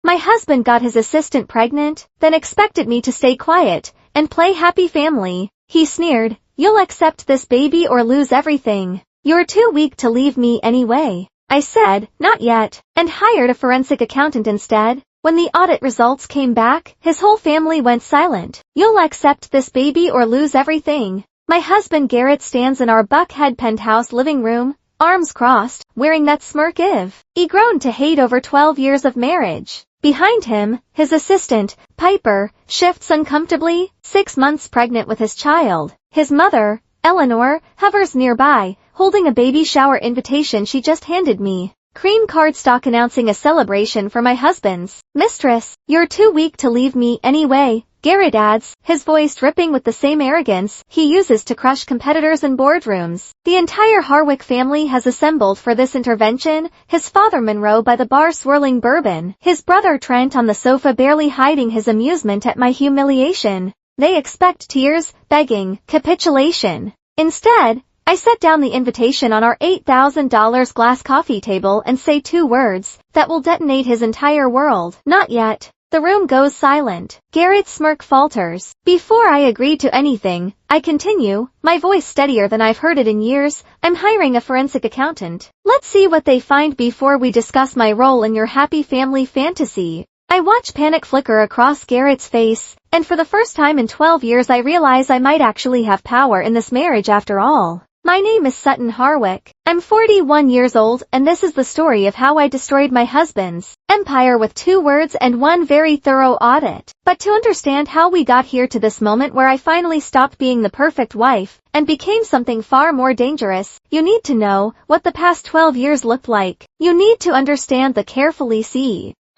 My husband got his assistant pregnant, then expected me to stay quiet and play happy family. He sneered, "You'll accept this baby or lose everything. You're too weak to leave me anyway." I said, "Not yet," and hired a forensic accountant instead. When the audit results came back, his whole family went silent. "You'll accept this baby or lose everything." My husband Garrett stands in our Buckhead penthouse living room, arms crossed, wearing that smirk he grown to hate over 12 years of marriage. Behind him, his assistant, Piper, shifts uncomfortably, 6 months pregnant with his child. His mother, Eleanor, hovers nearby, holding a baby shower invitation she just handed me. Cream cardstock announcing a celebration for my husband's mistress. "You're too weak to leave me anyway," Garrett adds, his voice dripping with the same arrogance he uses to crush competitors in boardrooms. The entire Harwick family has assembled for this intervention, his father Monroe by the bar swirling bourbon, his brother Trent on the sofa barely hiding his amusement at my humiliation. They expect tears, begging, capitulation. Instead, I set down the invitation on our $8,000 glass coffee table and say 2 words that will detonate his entire world. "Not yet." The room goes silent. Garrett's smirk falters. Before I agree to anything, I continue, my voice steadier than I've heard it in years. "I'm hiring a forensic accountant. Let's see what they find before we discuss my role in your happy family fantasy." I watch panic flicker across Garrett's face, and for the first time in 12 years I realize I might actually have power in this marriage after all. My name is Sutton Harwick. I'm 41 years old, and this is the story of how I destroyed my husband's empire with 2 words and 1 very thorough audit. But to understand how we got here to this moment where I finally stopped being the perfect wife and became something far more dangerous, you need to know what the past 12 years looked like. You need to understand the carefully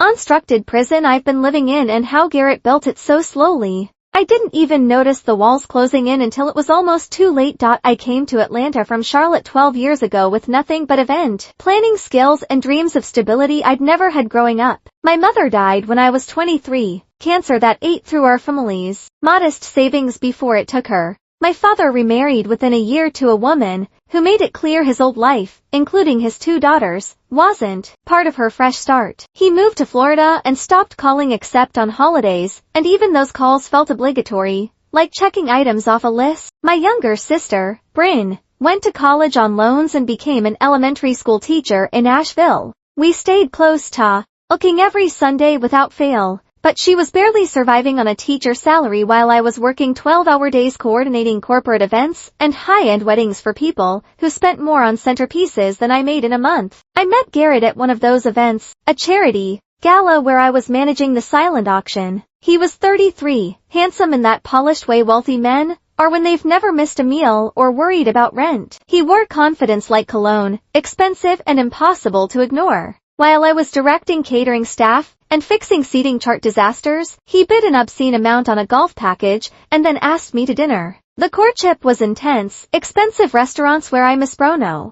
unstructured prison I've been living in and how Garrett built it so slowly. I didn't even notice the walls closing in until it was almost too late. I came to Atlanta from Charlotte 12 years ago with nothing but event planning skills and dreams of stability I'd never had growing up. My mother died when I was 23, cancer that ate through our family's modest savings before it took her. My father remarried within a year to a woman who made it clear his old life, including his 2 daughters, wasn't part of her fresh start. He moved to Florida and stopped calling except on holidays, and even those calls felt obligatory, like checking items off a list. My younger sister, Bryn, went to college on loans and became an elementary school teacher in Asheville. We stayed close talking every Sunday without fail. But she was barely surviving on a teacher salary while I was working 12-hour days coordinating corporate events and high-end weddings for people who spent more on centerpieces than I made in a month. I met Garrett at one of those events, a charity gala where I was managing the silent auction. He was 33, handsome in that polished way wealthy men are when they've never missed a meal or worried about rent. He wore confidence like cologne, expensive and impossible to ignore. While I was directing catering staff and fixing seating chart disasters, he bid an obscene amount on a golf package and then asked me to dinner. The courtship was intense, expensive restaurants where I misprono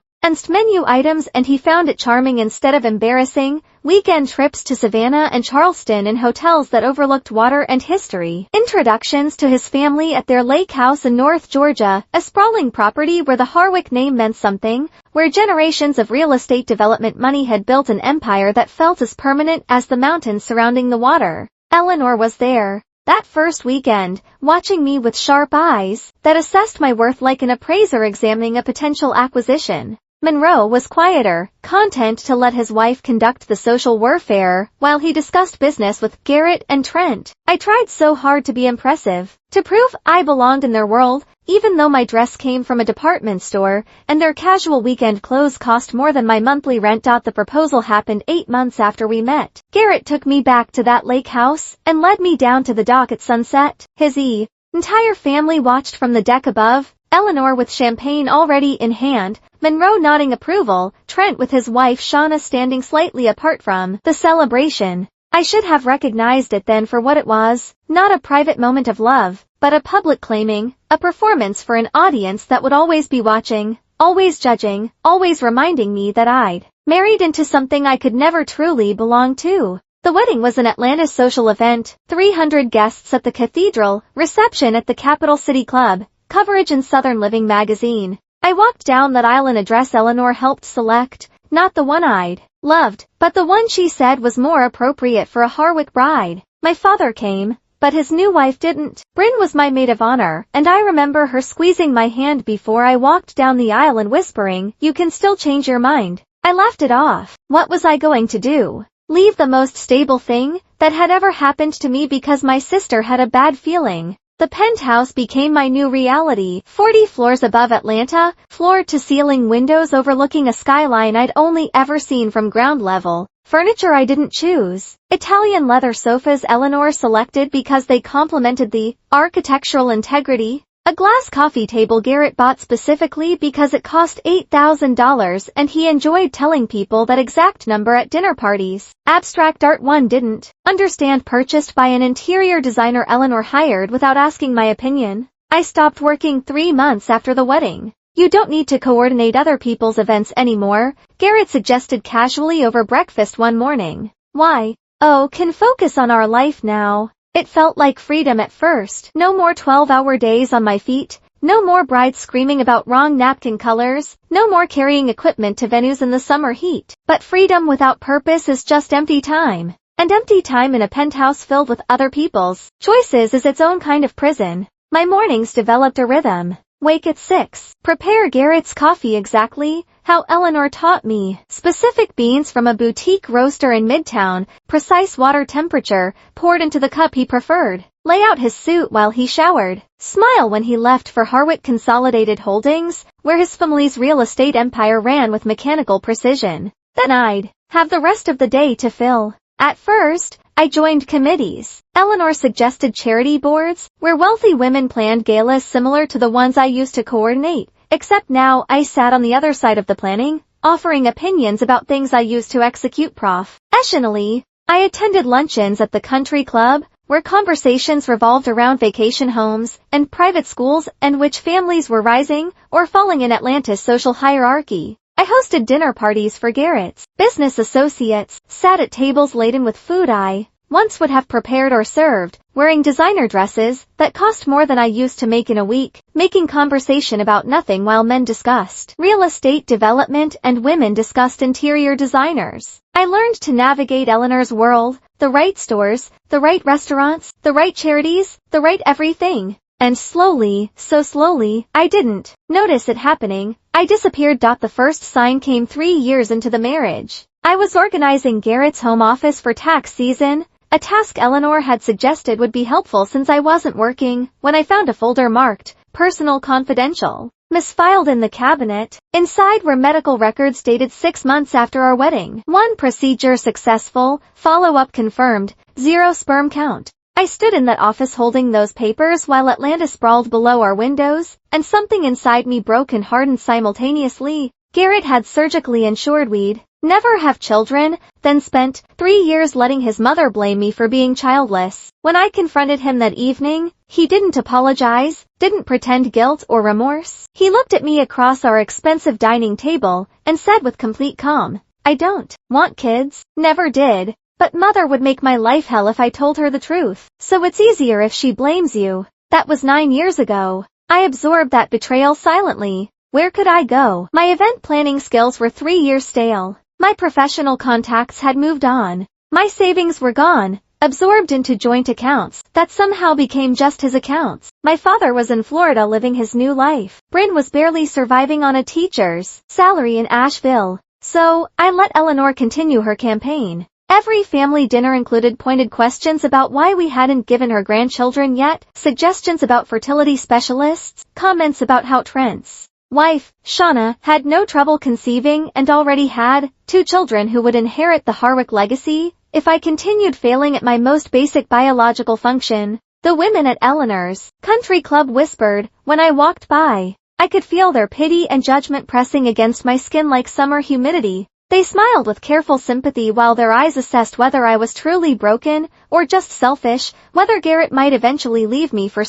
menu items and he found it charming instead of embarrassing, weekend trips to Savannah and Charleston in hotels that overlooked water and history, introductions to his family at their lake house in North Georgia, a sprawling property where the Harwick name meant something, where generations of real estate development money had built an empire that felt as permanent as the mountains surrounding the water. Eleanor was there. That first weekend, watching me with sharp eyes that assessed my worth like an appraiser examining a potential acquisition. Monroe was quieter, content to let his wife conduct the social warfare while he discussed business with Garrett and Trent. I tried so hard to be impressive, to prove I belonged in their world, even though my dress came from a department store and their casual weekend clothes cost more than my monthly rent. The proposal happened 8 months after we met. Garrett took me back to that lake house and led me down to the dock at sunset. His entire family watched from the deck above, Eleanor with champagne already in hand, Monroe nodding approval, Trent with his wife Shauna standing slightly apart from the celebration. I should have recognized it then for what it was, not a private moment of love, but a public claiming, a performance for an audience that would always be watching, always judging, always reminding me that I'd married into something I could never truly belong to. The wedding was an Atlanta social event, 300 guests at the cathedral, reception at the Capital City Club, coverage in Southern Living magazine. I walked down that aisle in a dress Eleanor helped select, not the one I'd loved, but the one she said was more appropriate for a Harwick bride. My father came, but his new wife didn't. Bryn was my maid of honor, and I remember her squeezing my hand before I walked down the aisle and whispering, "You can still change your mind." I laughed it off. What was I going to do? Leave the most stable thing that had ever happened to me because my sister had a bad feeling? The penthouse became my new reality. 40 floors above Atlanta, floor-to-ceiling windows overlooking a skyline I'd only ever seen from ground level. Furniture I didn't choose. Italian leather sofas Eleanor selected because they complemented the architectural integrity. A glass coffee table Garrett bought specifically because it cost $8,000 and he enjoyed telling people that exact number at dinner parties. Abstract art one didn't understand, purchased by an interior designer Eleanor hired without asking my opinion. I stopped working 3 months after the wedding. "You don't need to coordinate other people's events anymore," Garrett suggested casually over breakfast one morning. "Why? Oh, can focus on our life now." It felt like freedom at first. No more 12-hour days on my feet. No more brides screaming about wrong napkin colors. No more carrying equipment to venues in the summer heat. But freedom without purpose is just empty time. And empty time in a penthouse filled with other people's choices is its own kind of prison. My mornings developed a rhythm. Wake at 6. Prepare Garrett's coffee exactly how Eleanor taught me. Specific beans from a boutique roaster in Midtown, precise water temperature, poured into the cup he preferred. Lay out his suit while he showered. Smile when he left for Harwick Consolidated Holdings, where his family's real estate empire ran with mechanical precision. Then I'd have the rest of the day to fill. At first, I joined committees. Eleanor suggested charity boards, where wealthy women planned galas similar to the ones I used to coordinate, except now I sat on the other side of the planning, offering opinions about things I used to execute professionally. I attended luncheons at the country club, where conversations revolved around vacation homes and private schools and which families were rising or falling in Atlanta's social hierarchy. I hosted dinner parties for Garrett's business associates, sat at tables laden with food I once would have prepared or served, wearing designer dresses that cost more than I used to make in a week, making conversation about nothing while men discussed real estate development and women discussed interior designers. I learned to navigate Eleanor's world, the right stores, the right restaurants, the right charities, the right everything. And slowly, so slowly, I didn't notice it happening. I disappeared. The first sign came 3 years into the marriage. I was organizing Garrett's home office for tax season, a task Eleanor had suggested would be helpful since I wasn't working, when I found a folder marked, "Personal Confidential," misfiled in the cabinet. Inside were medical records dated 6 months after our wedding. 1 procedure successful, follow-up confirmed, 0 sperm count. I stood in that office holding those papers while Atlanta sprawled below our windows, and something inside me broke and hardened simultaneously. Garrett had surgically ensured we'd never have children, then spent 3 years letting his mother blame me for being childless. When I confronted him that evening, he didn't apologize, didn't pretend guilt or remorse. He looked at me across our expensive dining table and said with complete calm, "I don't want kids, never did. But mother would make my life hell if I told her the truth. So it's easier if she blames you." That was 9 years ago. I absorbed that betrayal silently. Where could I go? My event planning skills were 3 years stale. My professional contacts had moved on. My savings were gone, absorbed into joint accounts that somehow became just his accounts. My father was in Florida living his new life. Bryn was barely surviving on a teacher's salary in Asheville. So, I let Eleanor continue her campaign. Every family dinner included pointed questions about why we hadn't given her grandchildren yet, suggestions about fertility specialists, comments about how Trent's wife, Shauna, had no trouble conceiving and already had 2 children who would inherit the Harwick legacy if I continued failing at my most basic biological function. The women at Eleanor's country club whispered when I walked by. I could feel their pity and judgment pressing against my skin like summer humidity. They smiled with careful sympathy while their eyes assessed whether I was truly broken or just selfish, whether Garrett might eventually leave me for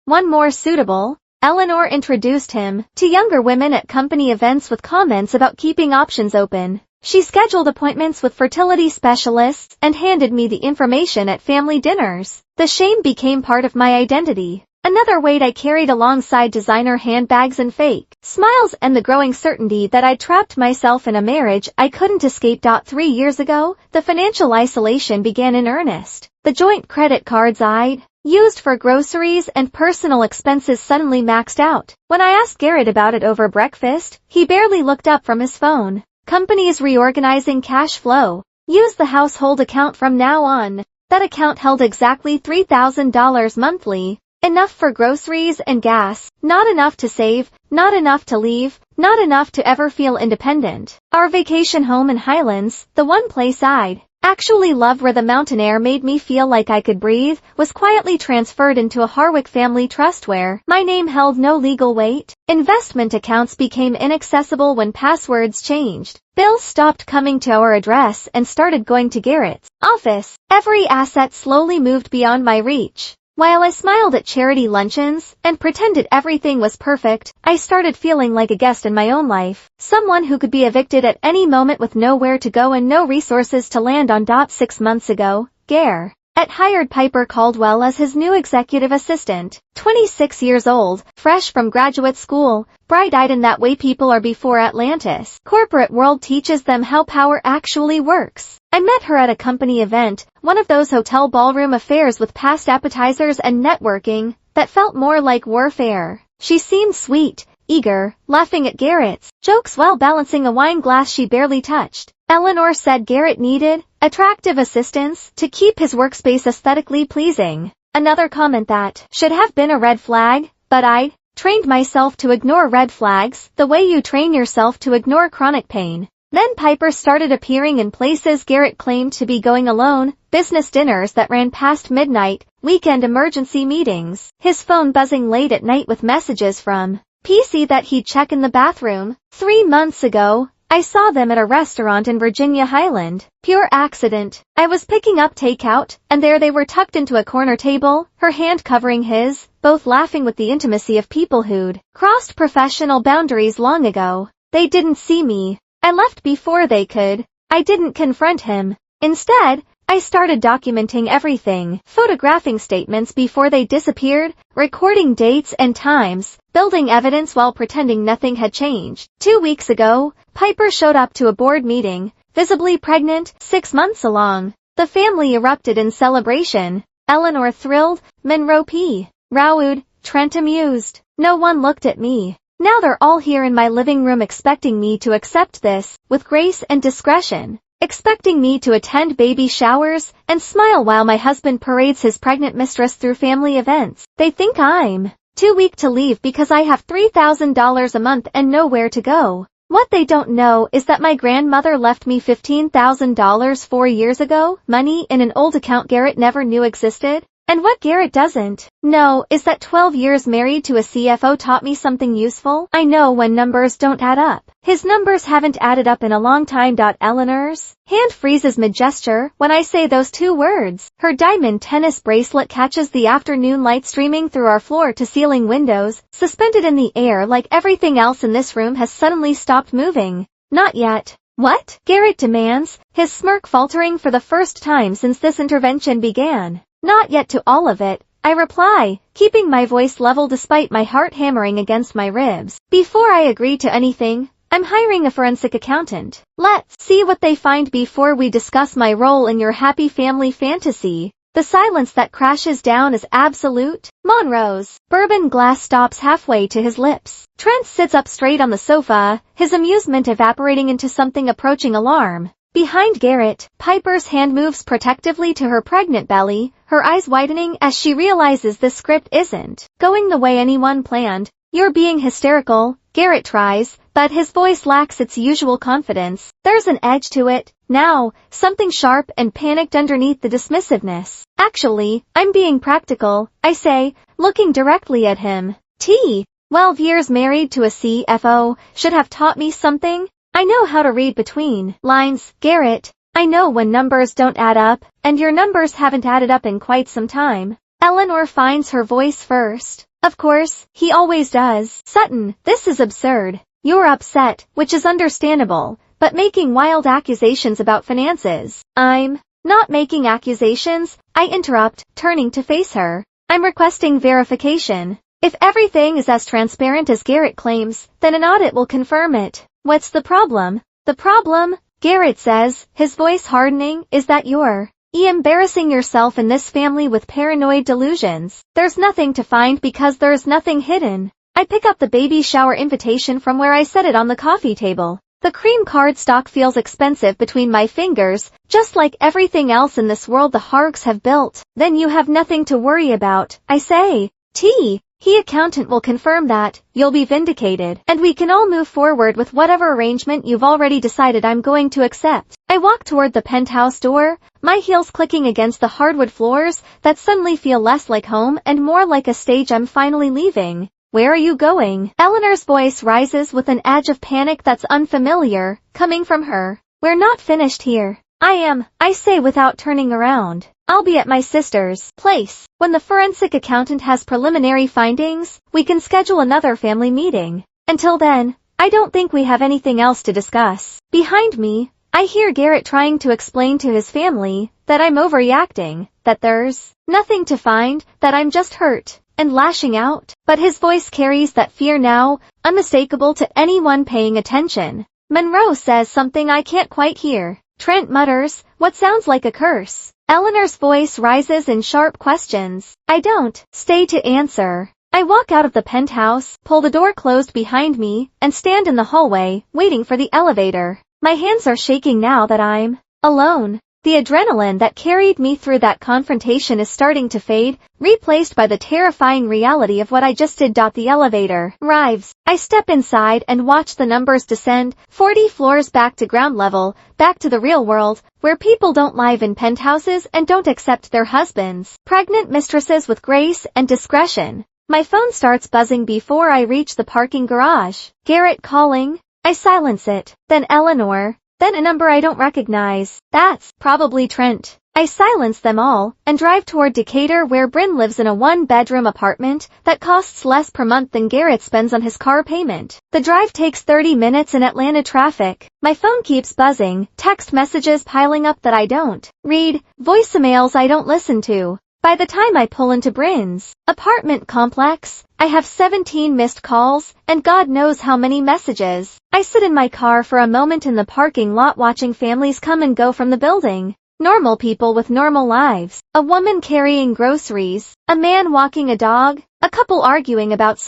one more suitable. Eleanor introduced him to younger women at company events with comments about keeping options open. She scheduled appointments with fertility specialists and handed me the information at family dinners. The shame became part of my identity. Another weight I carried alongside designer handbags and fake smiles and the growing certainty that I'd trapped myself in a marriage I couldn't escape. 3 years ago, the financial isolation began in earnest. The joint credit cards I'd used for groceries and personal expenses suddenly maxed out. When I asked Garrett about it over breakfast, he barely looked up from his phone. Companies reorganizing cash flow. Use the household account from now on. That account held exactly $3,000 monthly. Enough for groceries and gas, not enough to save, not enough to leave, not enough to ever feel independent. Our vacation home in Highlands, the one place I'd actually loved where the mountain air made me feel like I could breathe, was quietly transferred into a Harwick family trust where my name held no legal weight. Investment accounts became inaccessible when passwords changed. Bills stopped coming to our address and started going to Garrett's office. Every asset slowly moved beyond my reach. While I smiled at charity luncheons and pretended everything was perfect, I started feeling like a guest in my own life. Someone who could be evicted at any moment with nowhere to go and no resources to land on. 6 months ago, Garrett hired Piper Caldwell as his new executive assistant. 26 years old, fresh from graduate school, bright-eyed in that way people are before Atlantis. Corporate world teaches them how power actually works. I met her at a company event, one of those hotel ballroom affairs with past appetizers and networking, that felt more like warfare. She seemed sweet, eager, laughing at Garrett's jokes while balancing a wine glass she barely touched. Eleanor said Garrett needed attractive assistants to keep his workspace aesthetically pleasing. Another comment that should have been a red flag, but I trained myself to ignore red flags the way you train yourself to ignore chronic pain. Then Piper started appearing in places Garrett claimed to be going alone, business dinners that ran past midnight, weekend emergency meetings, his phone buzzing late at night with messages from PC that he'd check in the bathroom. 3 months ago, I saw them at a restaurant in Virginia Highland. Pure accident. I was picking up takeout, and there they were tucked into a corner table, her hand covering his, both laughing with the intimacy of people who'd crossed professional boundaries long ago. They didn't see me. I left before they could. I didn't confront him. Instead, I started documenting everything, photographing statements before they disappeared, recording dates and times, building evidence while pretending nothing had changed. 2 weeks ago, Piper showed up to a board meeting, visibly pregnant, 6 months along. The family erupted in celebration. Eleanor thrilled, Monroe P. Raoud, Trent amused. No one looked at me. Now they're all here in my living room expecting me to accept this, with grace and discretion. Expecting me to attend baby showers and smile while my husband parades his pregnant mistress through family events. They think I'm too weak to leave because I have $3,000 a month and nowhere to go. What they don't know is that my grandmother left me $15,000 4 years ago, money in an old account Garrett never knew existed. And what Garrett doesn't know is that 12 years married to a CFO taught me something useful. I know when numbers don't add up. His numbers haven't added up in a long time. Eleanor's hand freezes mid-gesture when I say those 2 words. Her diamond tennis bracelet catches the afternoon light streaming through our floor-to-ceiling windows, suspended in the air like everything else in this room has suddenly stopped moving. Not yet. What? Garrett demands, his smirk faltering for the first time since this intervention began. Not yet to all of it, I reply, keeping my voice level despite my heart hammering against my ribs. Before I agree to anything, I'm hiring a forensic accountant. Let's see what they find before we discuss my role in your happy family fantasy. The silence that crashes down is absolute. Monroe's bourbon glass stops halfway to his lips. Trent sits up straight on the sofa, his amusement evaporating into something approaching alarm. Behind Garrett, Piper's hand moves protectively to her pregnant belly, her eyes widening as she realizes this script isn't going the way anyone planned. You're being hysterical, Garrett tries, but his voice lacks its usual confidence. There's an edge to it, now, something sharp and panicked underneath the dismissiveness. Actually, I'm being practical, I say, looking directly at him. 12 years married to a CFO should have taught me something. I know how to read between lines, Garrett. I know when numbers don't add up, and your numbers haven't added up in quite some time. Eleanor finds her voice first. Of course, he always does. Sutton, this is absurd. You're upset, which is understandable, but making wild accusations about finances. I'm not making accusations, I interrupt, turning to face her. I'm requesting verification. If everything is as transparent as Garrett claims, then an audit will confirm it. What's the problem? The problem, Garrett says, his voice hardening, is that you're embarrassing yourself in this family with paranoid delusions. There's nothing to find because there's nothing hidden. I pick up the baby shower invitation from where I set it on the coffee table. The cream cardstock feels expensive between my fingers, just like everything else in this world the Hargs have built. Then you have nothing to worry about, I say. He accountant will confirm that, you'll be vindicated, and we can all move forward with whatever arrangement you've already decided I'm going to accept. I walk toward the penthouse door, my heels clicking against the hardwood floors that suddenly feel less like home and more like a stage I'm finally leaving. Where are you going? Eleanor's voice rises with an edge of panic that's unfamiliar, coming from her. We're not finished here. I say without turning around. I'll be at my sister's place. When the forensic accountant has preliminary findings, we can schedule another family meeting. Until then, I don't think we have anything else to discuss. Behind me, I hear Garrett trying to explain to his family that I'm overreacting, that there's nothing to find, that I'm just hurt and lashing out. But his voice carries that fear now, unmistakable to anyone paying attention. Monroe says something I can't quite hear. Trent mutters, what sounds like a curse. Eleanor's voice rises in sharp questions. I don't stay to answer. I walk out of the penthouse, pull the door closed behind me, and stand in the hallway, waiting for the elevator. My hands are shaking now that I'm alone. The adrenaline that carried me through that confrontation is starting to fade, replaced by the terrifying reality of what I just did. The elevator arrives. I step inside and watch the numbers descend, 40 floors back to ground level, back to the real world, where people don't live in penthouses and don't accept their husbands, pregnant mistresses with grace and discretion. My phone starts buzzing before I reach the parking garage. Garrett calling. I silence it. Then Eleanor. Then a number I don't recognize. That's probably Trent. I silence them all, and drive toward Decatur where Bryn lives in a one-bedroom apartment that costs less per month than Garrett spends on his car payment. The drive takes 30 minutes in Atlanta traffic. My phone keeps buzzing, text messages piling up that I don't read, voicemails I don't listen to. By the time I pull into Bryn's apartment complex, I have 17 missed calls, and God knows how many messages. I sit in my car for a moment in the parking lot watching families come and go from the building. Normal people with normal lives. A woman carrying groceries. A man walking a dog. A couple arguing about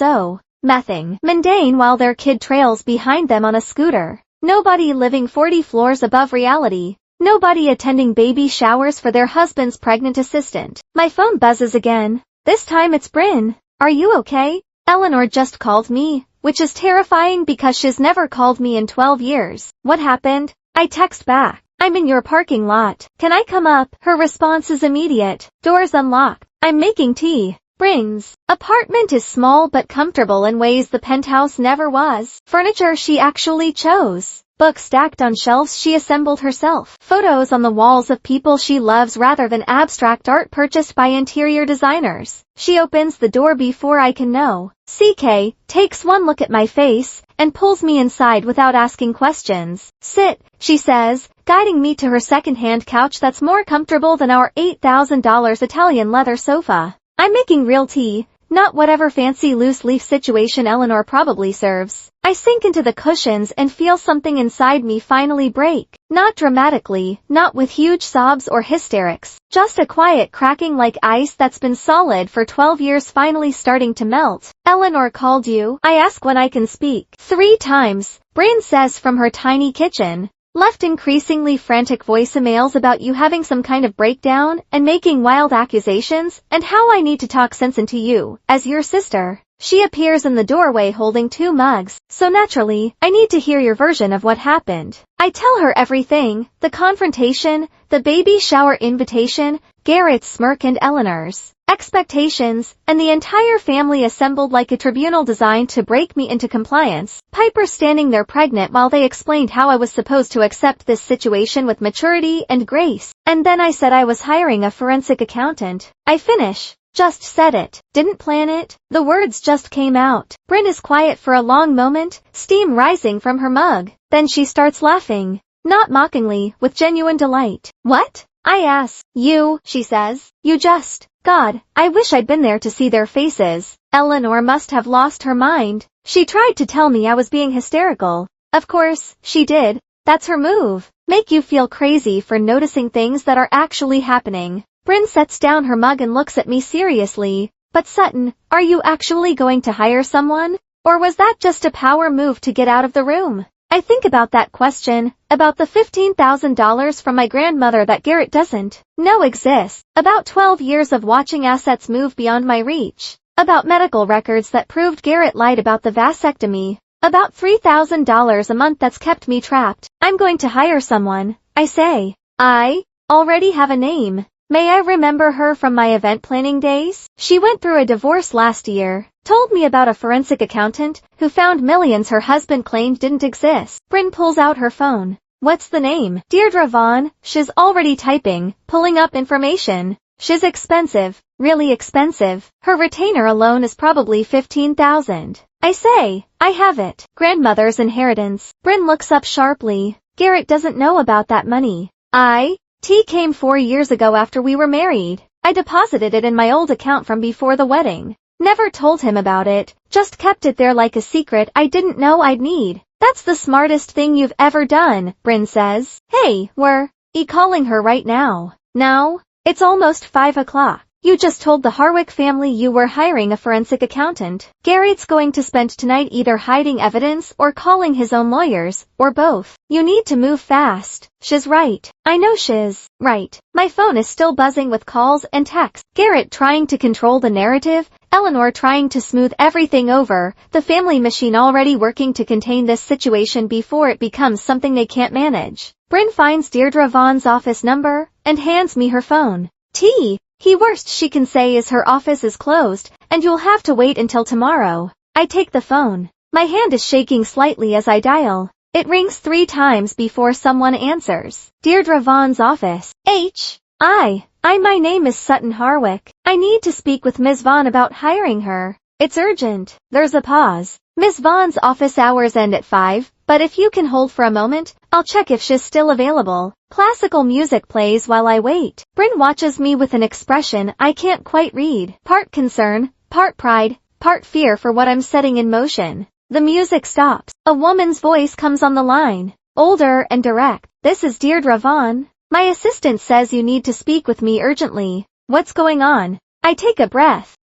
nothing mundane while their kid trails behind them on a scooter. Nobody living 40 floors above reality. Nobody attending baby showers for their husband's pregnant assistant. My phone buzzes again. This time it's Bryn. Are you okay? Eleanor just called me, which is terrifying because she's never called me in 12 years. What happened? I text back. I'm in your parking lot. Can I come up? Her response is immediate. Doors unlocked. I'm making tea. Bryn's apartment is small but comfortable in ways the penthouse never was. Furniture she actually chose. Books stacked on shelves she assembled herself. Photos on the walls of people she loves rather than abstract art purchased by interior designers. She opens the door before I can know. CK takes one look at my face and pulls me inside without asking questions. Sit, she says, guiding me to her second-hand couch that's more comfortable than our $8,000 Italian leather sofa. I'm making real tea, not whatever fancy loose-leaf situation Eleanor probably serves. I sink into the cushions and feel something inside me finally break. Not dramatically, not with huge sobs or hysterics, just a quiet cracking like ice that's been solid for 12 years finally starting to melt. Eleanor called you? I ask when I can speak. 3 times, Bryn says from her tiny kitchen. Left increasingly frantic voicemails about you having some kind of breakdown and making wild accusations and how I need to talk sense into you, as your sister. She appears in the doorway holding 2 mugs, so naturally, I need to hear your version of what happened. I tell her everything, the confrontation, the baby shower invitation, Garrett's smirk and Eleanor's expectations, and the entire family assembled like a tribunal designed to break me into compliance. Piper standing there pregnant while they explained how I was supposed to accept this situation with maturity and grace. And then I said I was hiring a forensic accountant. I finish. Just said it. Didn't plan it. The words just came out. Bryn is quiet for a long moment, steam rising from her mug. Then she starts laughing. Not mockingly, with genuine delight. What? I ask, you, she says, you just, God, I wish I'd been there to see their faces. Eleanor must have lost her mind. She tried to tell me I was being hysterical. Of course, she did. That's her move. Make you feel crazy for noticing things that are actually happening. Bryn sets down her mug and looks at me seriously. But Sutton, are you actually going to hire someone? Or was that just a power move to get out of the room? I think about that question, about the $15,000 from my grandmother that Garrett doesn't know exists, about 12 years of watching assets move beyond my reach, about medical records that proved Garrett lied about the vasectomy, about $3,000 a month that's kept me trapped. I'm going to hire someone, I say. I already have a name. May I remember her from my event planning days? She went through a divorce last year. Told me about a forensic accountant who found millions her husband claimed didn't exist. Bryn pulls out her phone. What's the name? Deirdre Vaughn. She's already typing, pulling up information. She's expensive, really expensive. Her retainer alone is probably $15,000. I say, I have it. Grandmother's inheritance. Bryn looks up sharply. Garrett doesn't know about that money. T came 4 years ago after we were married. I deposited it in my old account from before the wedding. Never told him about it, just kept it there like a secret I didn't know I'd need. That's the smartest thing you've ever done, Bryn says. Hey, we're calling her right now. Now? It's almost 5 o'clock. You just told the Harwick family you were hiring a forensic accountant. Garrett's going to spend tonight either hiding evidence or calling his own lawyers, or both. You need to move fast. She's right. I know she's right. My phone is still buzzing with calls and texts. Garrett trying to control the narrative, Eleanor trying to smooth everything over, the family machine already working to contain this situation before it becomes something they can't manage. Bryn finds Deirdre Vaughn's office number, and hands me her phone. Worst she can say is her office is closed, and you'll have to wait until tomorrow. I take the phone. My hand is shaking slightly as I dial. It rings 3 times before someone answers. Deirdre Vaughn's office. My name is Sutton Harwick. I need to speak with Ms. Vaughn about hiring her. It's urgent. There's a pause. Ms. Vaughn's office hours end at 5, but if you can hold for a moment, I'll check if she's still available. Classical music plays while I wait. Bryn watches me with an expression I can't quite read. Part concern, part pride, part fear for what I'm setting in motion. The music stops. A woman's voice comes on the line. Older and direct. This is Deirdre Vaughn. My assistant says you need to speak with me urgently. What's going on? I take a breath.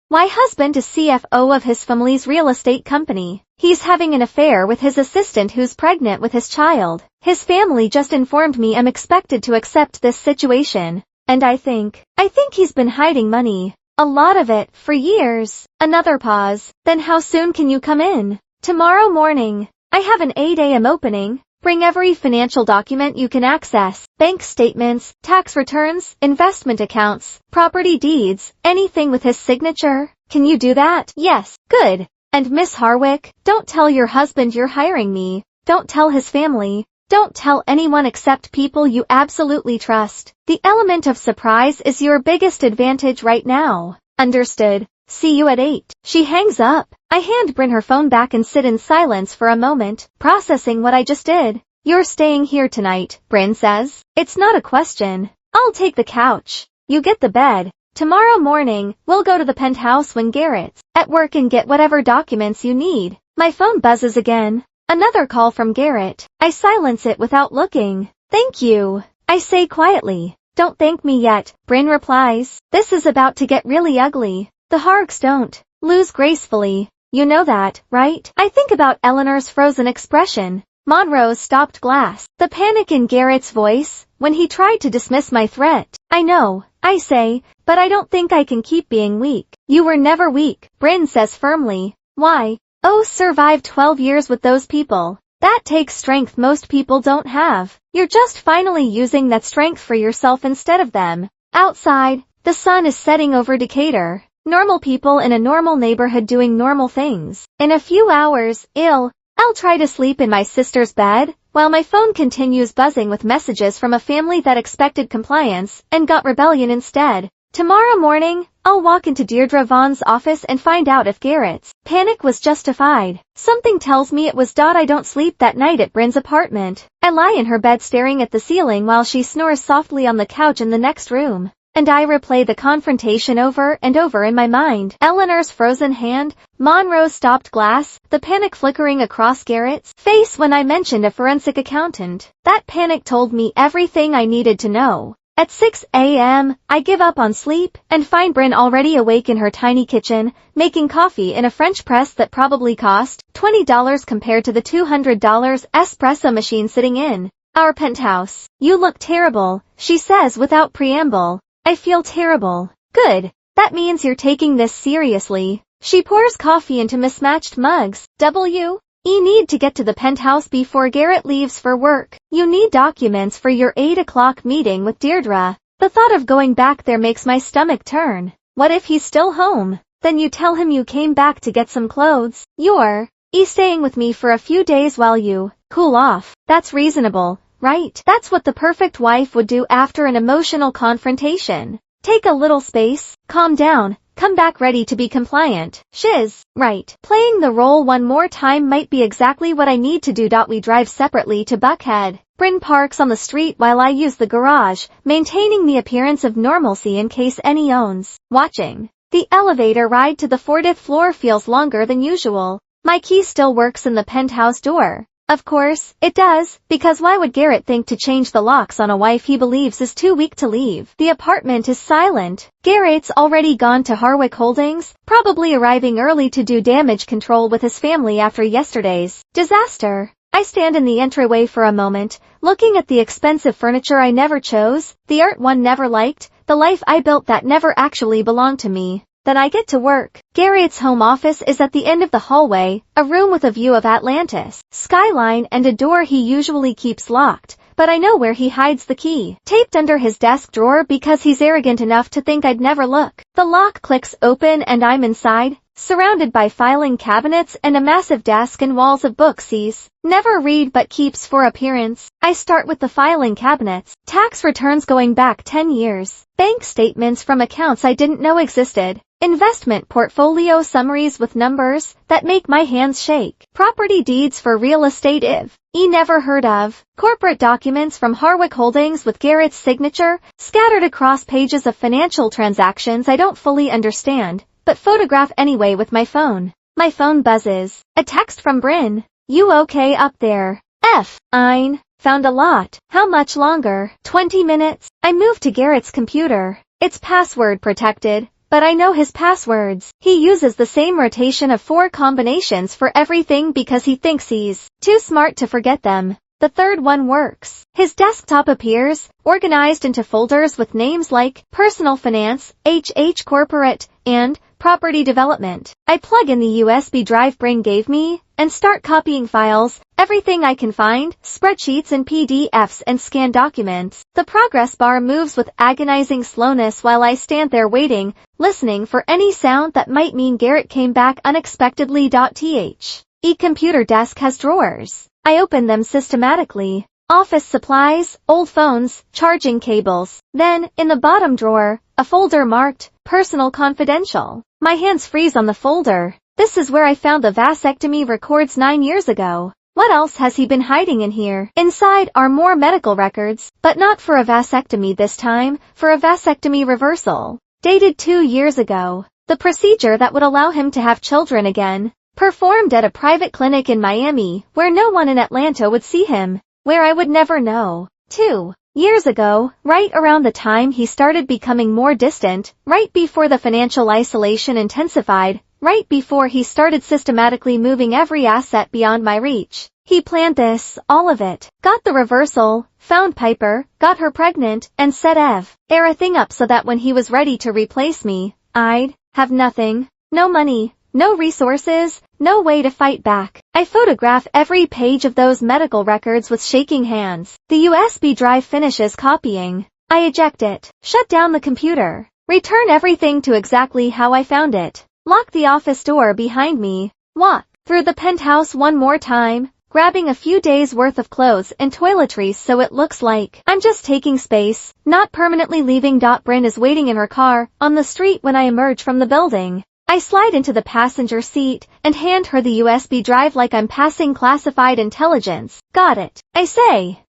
My husband is CFO of his family's real estate company. He's having an affair with his assistant who's pregnant with his child. His family just informed me I'm expected to accept this situation. And I think he's been hiding money. A lot of it, for years. Another pause. Then how soon can you come in? Tomorrow morning. I have an 8 a.m. opening. Bring every financial document you can access. Bank statements, tax returns, investment accounts, property deeds, anything with his signature. Can you do that? Yes. Good. And Miss Harwick, don't tell your husband you're hiring me. Don't tell his family. Don't tell anyone except people you absolutely trust. The element of surprise is your biggest advantage right now. Understood. See you at 8. She hangs up. I hand Bryn her phone back and sit in silence for a moment, processing what I just did. You're staying here tonight, Bryn says. It's not a question. I'll take the couch. You get the bed. Tomorrow morning, we'll go to the penthouse when Garrett's at work and get whatever documents you need. My phone buzzes again. Another call from Garrett. I silence it without looking. Thank you, I say quietly. Don't thank me yet, Bryn replies. This is about to get really ugly. The Harks don't lose gracefully. You know that, right? I think about Eleanor's frozen expression, Monroe's stopped glass, the panic in Garrett's voice when he tried to dismiss my threat. I know, I say, but I don't think I can keep being weak. You were never weak, Bryn says firmly. Why? Oh, survived 12 years with those people. That takes strength most people don't have. You're just finally using that strength for yourself instead of them. Outside, the sun is setting over Decatur. Normal people in a normal neighborhood doing normal things. In a few hours, I'll try to sleep in my sister's bed, while my phone continues buzzing with messages from a family that expected compliance and got rebellion instead. Tomorrow morning, I'll walk into Deirdre Vaughn's office and find out if Garrett's panic was justified. Something tells me it was. I don't sleep that night at Bryn's apartment. I lie in her bed staring at the ceiling while she snores softly on the couch in the next room. And I replay the confrontation over and over in my mind. Eleanor's frozen hand, Monroe's stopped glass, the panic flickering across Garrett's face when I mentioned a forensic accountant. That panic told me everything I needed to know. At 6 a.m., I give up on sleep and find Bryn already awake in her tiny kitchen, making coffee in a French press that probably cost $20 compared to the $200 espresso machine sitting in our penthouse. You look terrible, she says without preamble. I feel terrible. Good. That means you're taking this seriously. She pours coffee into mismatched mugs. You need to get to the penthouse before Garrett leaves for work. You need documents for your 8 o'clock meeting with Deirdre. The thought of going back there makes my stomach turn. What if he's still home? Then you tell him you came back to get some clothes. You're staying with me for a few days while you cool off. That's reasonable, right? That's what the perfect wife would do after an emotional confrontation. Take a little space, calm down, come back ready to be compliant. Shiz. Right. Playing the role one more time might be exactly what I need to do. We drive separately to Buckhead. Bryn parks on the street while I use the garage, maintaining the appearance of normalcy in case any owns watching. The elevator ride to the 40th floor feels longer than usual. My key still works in the penthouse door. Of course, it does, because why would Garrett think to change the locks on a wife he believes is too weak to leave? The apartment is silent. Garrett's already gone to Harwick Holdings, probably arriving early to do damage control with his family after yesterday's disaster. I stand in the entryway for a moment, looking at the expensive furniture I never chose, the art one never liked, the life I built that never actually belonged to me. Then I get to work. Garrett's home office is at the end of the hallway, a room with a view of Atlantis skyline and a door he usually keeps locked, but I know where he hides the key. Taped under his desk drawer because he's arrogant enough to think I'd never look. The lock clicks open and I'm inside, surrounded by filing cabinets and a massive desk and walls of books he's never read but keeps for appearance. I start with the filing cabinets, tax returns going back 10 years, bank statements from accounts I didn't know existed, investment portfolio summaries with numbers that make my hands shake, property deeds for real estate I've never heard of, corporate documents from Harwick Holdings with Garrett's signature, scattered across pages of financial transactions I don't fully understand, but photograph anyway with my phone. My phone buzzes. A text from Bryn. You okay up there? Fine. Found a lot. How much longer? 20 minutes. I move to Garrett's computer. It's password protected, but I know his passwords. He uses the same rotation of 4 combinations for everything because he thinks he's too smart to forget them. The third one works. His desktop appears, organized into folders with names like Personal Finance, HH Corporate, and Property Development. I plug in the USB drive Bryn gave me, and start copying files, everything I can find, spreadsheets and PDFs and scanned documents. The progress bar moves with agonizing slowness while I stand there waiting, listening for any sound that might mean Garrett came back unexpectedly. Computer desk has drawers. I open them systematically. Office supplies, old phones, charging cables. Then, in the bottom drawer, a folder marked, Personal Confidential. My hands freeze on the folder. This is where I found the vasectomy records 9 years ago. What else has he been hiding in here? Inside are more medical records, but not for a vasectomy this time, for a vasectomy reversal. Dated 2 years ago. The procedure that would allow him to have children again. Performed at a private clinic in Miami, where no one in Atlanta would see him. Where I would never know. 2 years ago, right around the time he started becoming more distant, right before the financial isolation intensified, right before he started systematically moving every asset beyond my reach. He planned this, all of it. Got the reversal, found Piper, got her pregnant, and set everything up so that when he was ready to replace me, I'd have nothing. No money, no resources, no way to fight back. I photograph every page of those medical records with shaking hands. The USB drive finishes copying. I eject it, shut down the computer, return everything to exactly how I found it, lock the office door behind me, walk through the penthouse one more time, grabbing a few days worth of clothes and toiletries so it looks like I'm just taking space, not permanently leaving. Bryn is waiting in her car on the street when I emerge from the building. I slide into the passenger seat and hand her the USB drive like I'm passing classified intelligence. Got it, I say.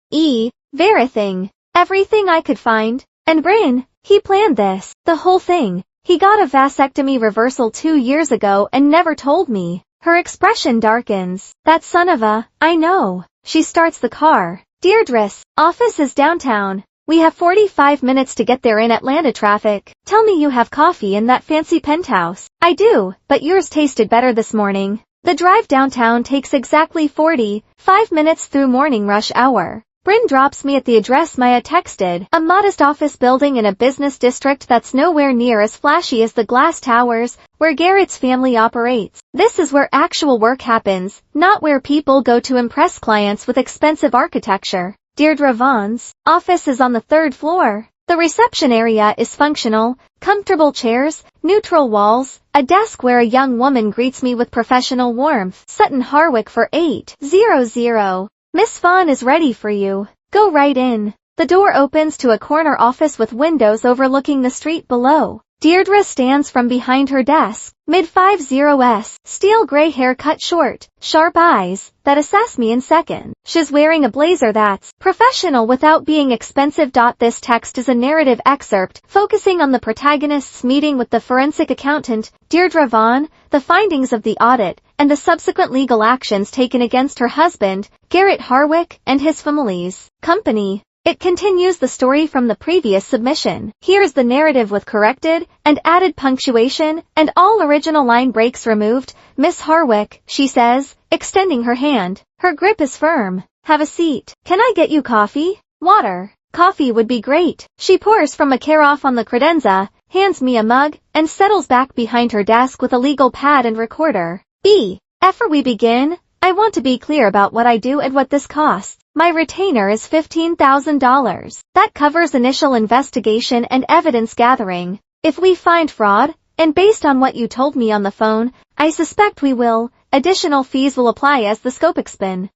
Everything. Everything I could find. And Bryn, he planned this, the whole thing. He got a vasectomy reversal 2 years ago and never told me. Her expression darkens. That son of a, I know. She starts the car. Deirdre's office is downtown. We have 45 minutes to get there in Atlanta traffic. Tell me you have coffee in that fancy penthouse. I do, but yours tasted better this morning. The drive downtown takes exactly 45 minutes through morning rush hour. Bryn drops me at the address Maya texted, a modest office building in a business district that's nowhere near as flashy as the glass towers where Garrett's family operates. This is where actual work happens, not where people go to impress clients with expensive architecture. Deirdre Vaughn's office is on the 3rd floor. The reception area is functional, comfortable chairs, neutral walls, a desk where a young woman greets me with professional warmth. Sutton Harwick for 800. Miss Vaughn is ready for you. Go right in. The door opens to a corner office with windows overlooking the street below. Deirdre stands from behind her desk, mid-50s, steel gray hair cut short, sharp eyes that assess me in seconds. She's wearing a blazer that's professional without being expensive. This text is a narrative excerpt focusing on the protagonist's meeting with the forensic accountant, Deirdre Vaughn, the findings of the audit, and the subsequent legal actions taken against her husband, Garrett Harwick, and his family's company. It continues the story from the previous submission. Here's the narrative with corrected and added punctuation and all original line breaks removed. Miss Harwick, she says, extending her hand. Her grip is firm. Have a seat. Can I get you coffee? Water. Coffee would be great. She pours from a carafe on the credenza, hands me a mug, and settles back behind her desk with a legal pad and recorder. Before we begin, I want to be clear about what I do and what this costs. My retainer is $15,000. That covers initial investigation and evidence gathering. If we find fraud, and based on what you told me on the phone, I suspect we will, additional fees will apply as the scope expands.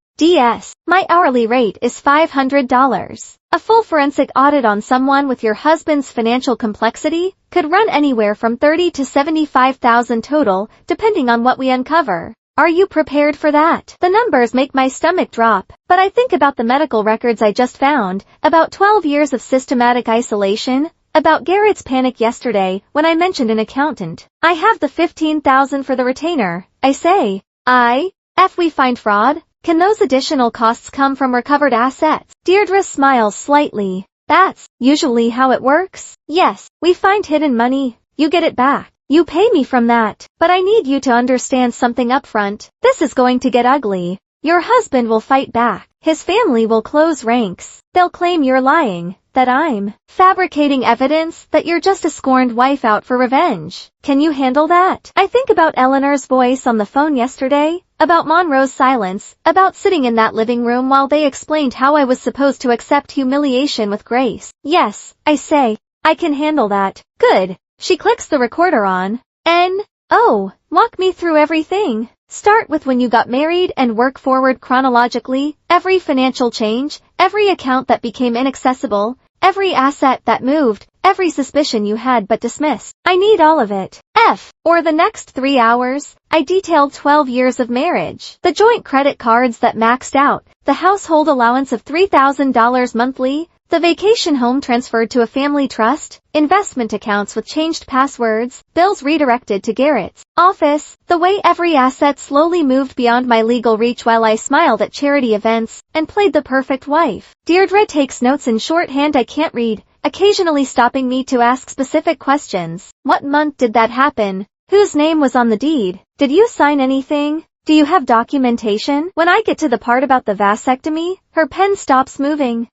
My hourly rate is $500. A full forensic audit on someone with your husband's financial complexity could run anywhere from $30,000 to $75,000 total, depending on what we uncover. Are you prepared for that? The numbers make my stomach drop, but I think about the medical records I just found, about 12 years of systematic isolation, about Garrett's panic yesterday when I mentioned an accountant. I have the $15,000 for the retainer, I say. If we find fraud, can those additional costs come from recovered assets? Deirdre smiles slightly. That's usually how it works. Yes, we find hidden money, you get it back. You pay me from that, but I need you to understand something up front. This is going to get ugly. Your husband will fight back. His family will close ranks. They'll claim you're lying, that I'm fabricating evidence, that you're just a scorned wife out for revenge. Can you handle that? I think about Eleanor's voice on the phone yesterday, about Monroe's silence, about sitting in that living room while they explained how I was supposed to accept humiliation with grace. Yes, I say, I can handle that. Good. She clicks the recorder on. Walk me through everything. Start with when you got married and work forward chronologically, every financial change, every account that became inaccessible, every asset that moved, every suspicion you had but dismissed. I need all of it. Or the next 3 hours, I detailed 12 years of marriage. The joint credit cards that maxed out, the household allowance of $3,000 monthly, the vacation home transferred to a family trust, investment accounts with changed passwords, bills redirected to Garrett's office, the way every asset slowly moved beyond my legal reach while I smiled at charity events and played the perfect wife. Deirdre takes notes in shorthand I can't read, occasionally stopping me to ask specific questions. What month did that happen? Whose name was on the deed? Did you sign anything? Do you have documentation? When I get to the part about the vasectomy, her pen stops moving.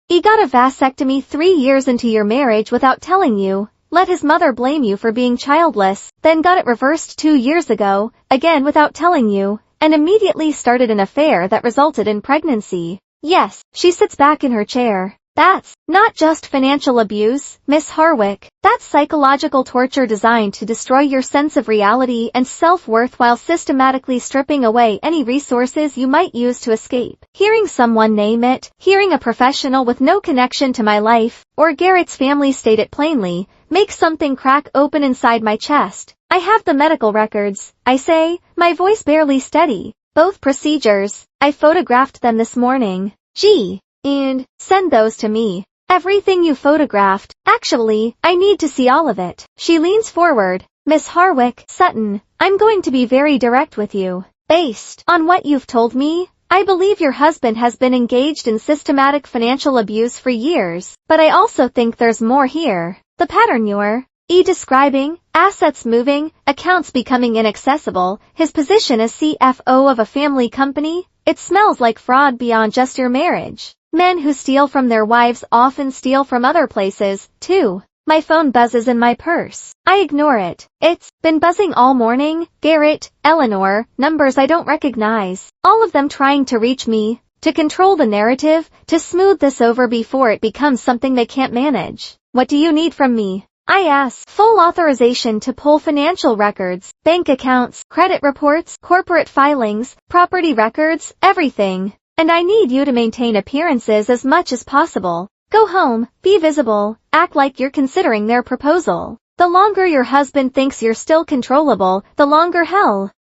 He got a vasectomy 3 years into your marriage without telling you, let his mother blame you for being childless, then got it reversed 2 years ago, again without telling you, and immediately started an affair that resulted in pregnancy. Yes, she sits back in her chair. That's not just financial abuse, Miss Harwick. That's psychological torture designed to destroy your sense of reality and self-worth while systematically stripping away any resources you might use to escape. Hearing someone name it, hearing a professional with no connection to my life, or Garrett's family state it plainly, makes something crack open inside my chest. I have the medical records, I say, my voice barely steady. Both procedures. I photographed them this morning. Gee. And send those to me. Everything you photographed. Actually, I need to see all of it. She leans forward. Miss Harwick, Sutton, I'm going to be very direct with you. Based on what you've told me, I believe your husband has been engaged in systematic financial abuse for years, but I also think there's more here. The pattern you're describing, assets moving, accounts becoming inaccessible, his position as CFO of a family company, it smells like fraud beyond just your marriage. Men who steal from their wives often steal from other places, too. My phone buzzes in my purse. I ignore it. It's been buzzing all morning. Garrett, Eleanor, numbers I don't recognize. All of them trying to reach me, to control the narrative, to smooth this over before it becomes something they can't manage. What do you need from me? I ask. Full authorization to pull financial records, bank accounts, credit reports, corporate filings, property records, everything. And I need you to maintain appearances as much as possible. Go home, be visible, act like you're considering their proposal. The longer your husband thinks you're still controllable, the longer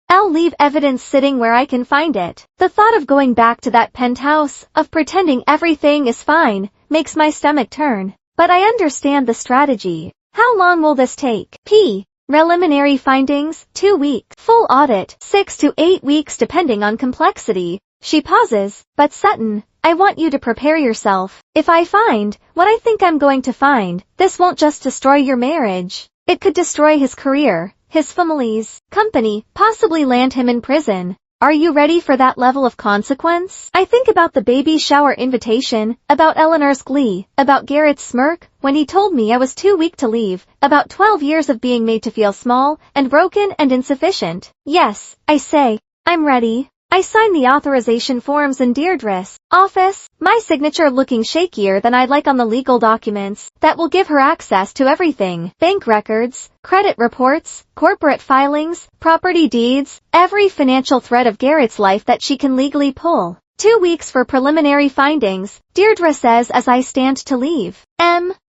I'll leave evidence sitting where I can find it. The thought of going back to that penthouse, of pretending everything is fine, makes my stomach turn. But I understand the strategy. How long will this take? Preliminary findings, 2 weeks. Full audit, 6 to 8 weeks depending on complexity. She pauses. But Sutton, I want you to prepare yourself. If I find what I think I'm going to find, this won't just destroy your marriage. It could destroy his career, his family's company, possibly land him in prison. Are you ready for that level of consequence? I think about the baby shower invitation, about Eleanor's glee, about Garrett's smirk when he told me I was too weak to leave, about 12 years of being made to feel small and broken and insufficient. Yes, I say, I'm ready. I sign the authorization forms in Deirdre's office, my signature looking shakier than I'd like on the legal documents that will give her access to everything. Bank records, credit reports, corporate filings, property deeds, every financial thread of Garrett's life that she can legally pull. 2 weeks for preliminary findings, Deirdre says as I stand to leave.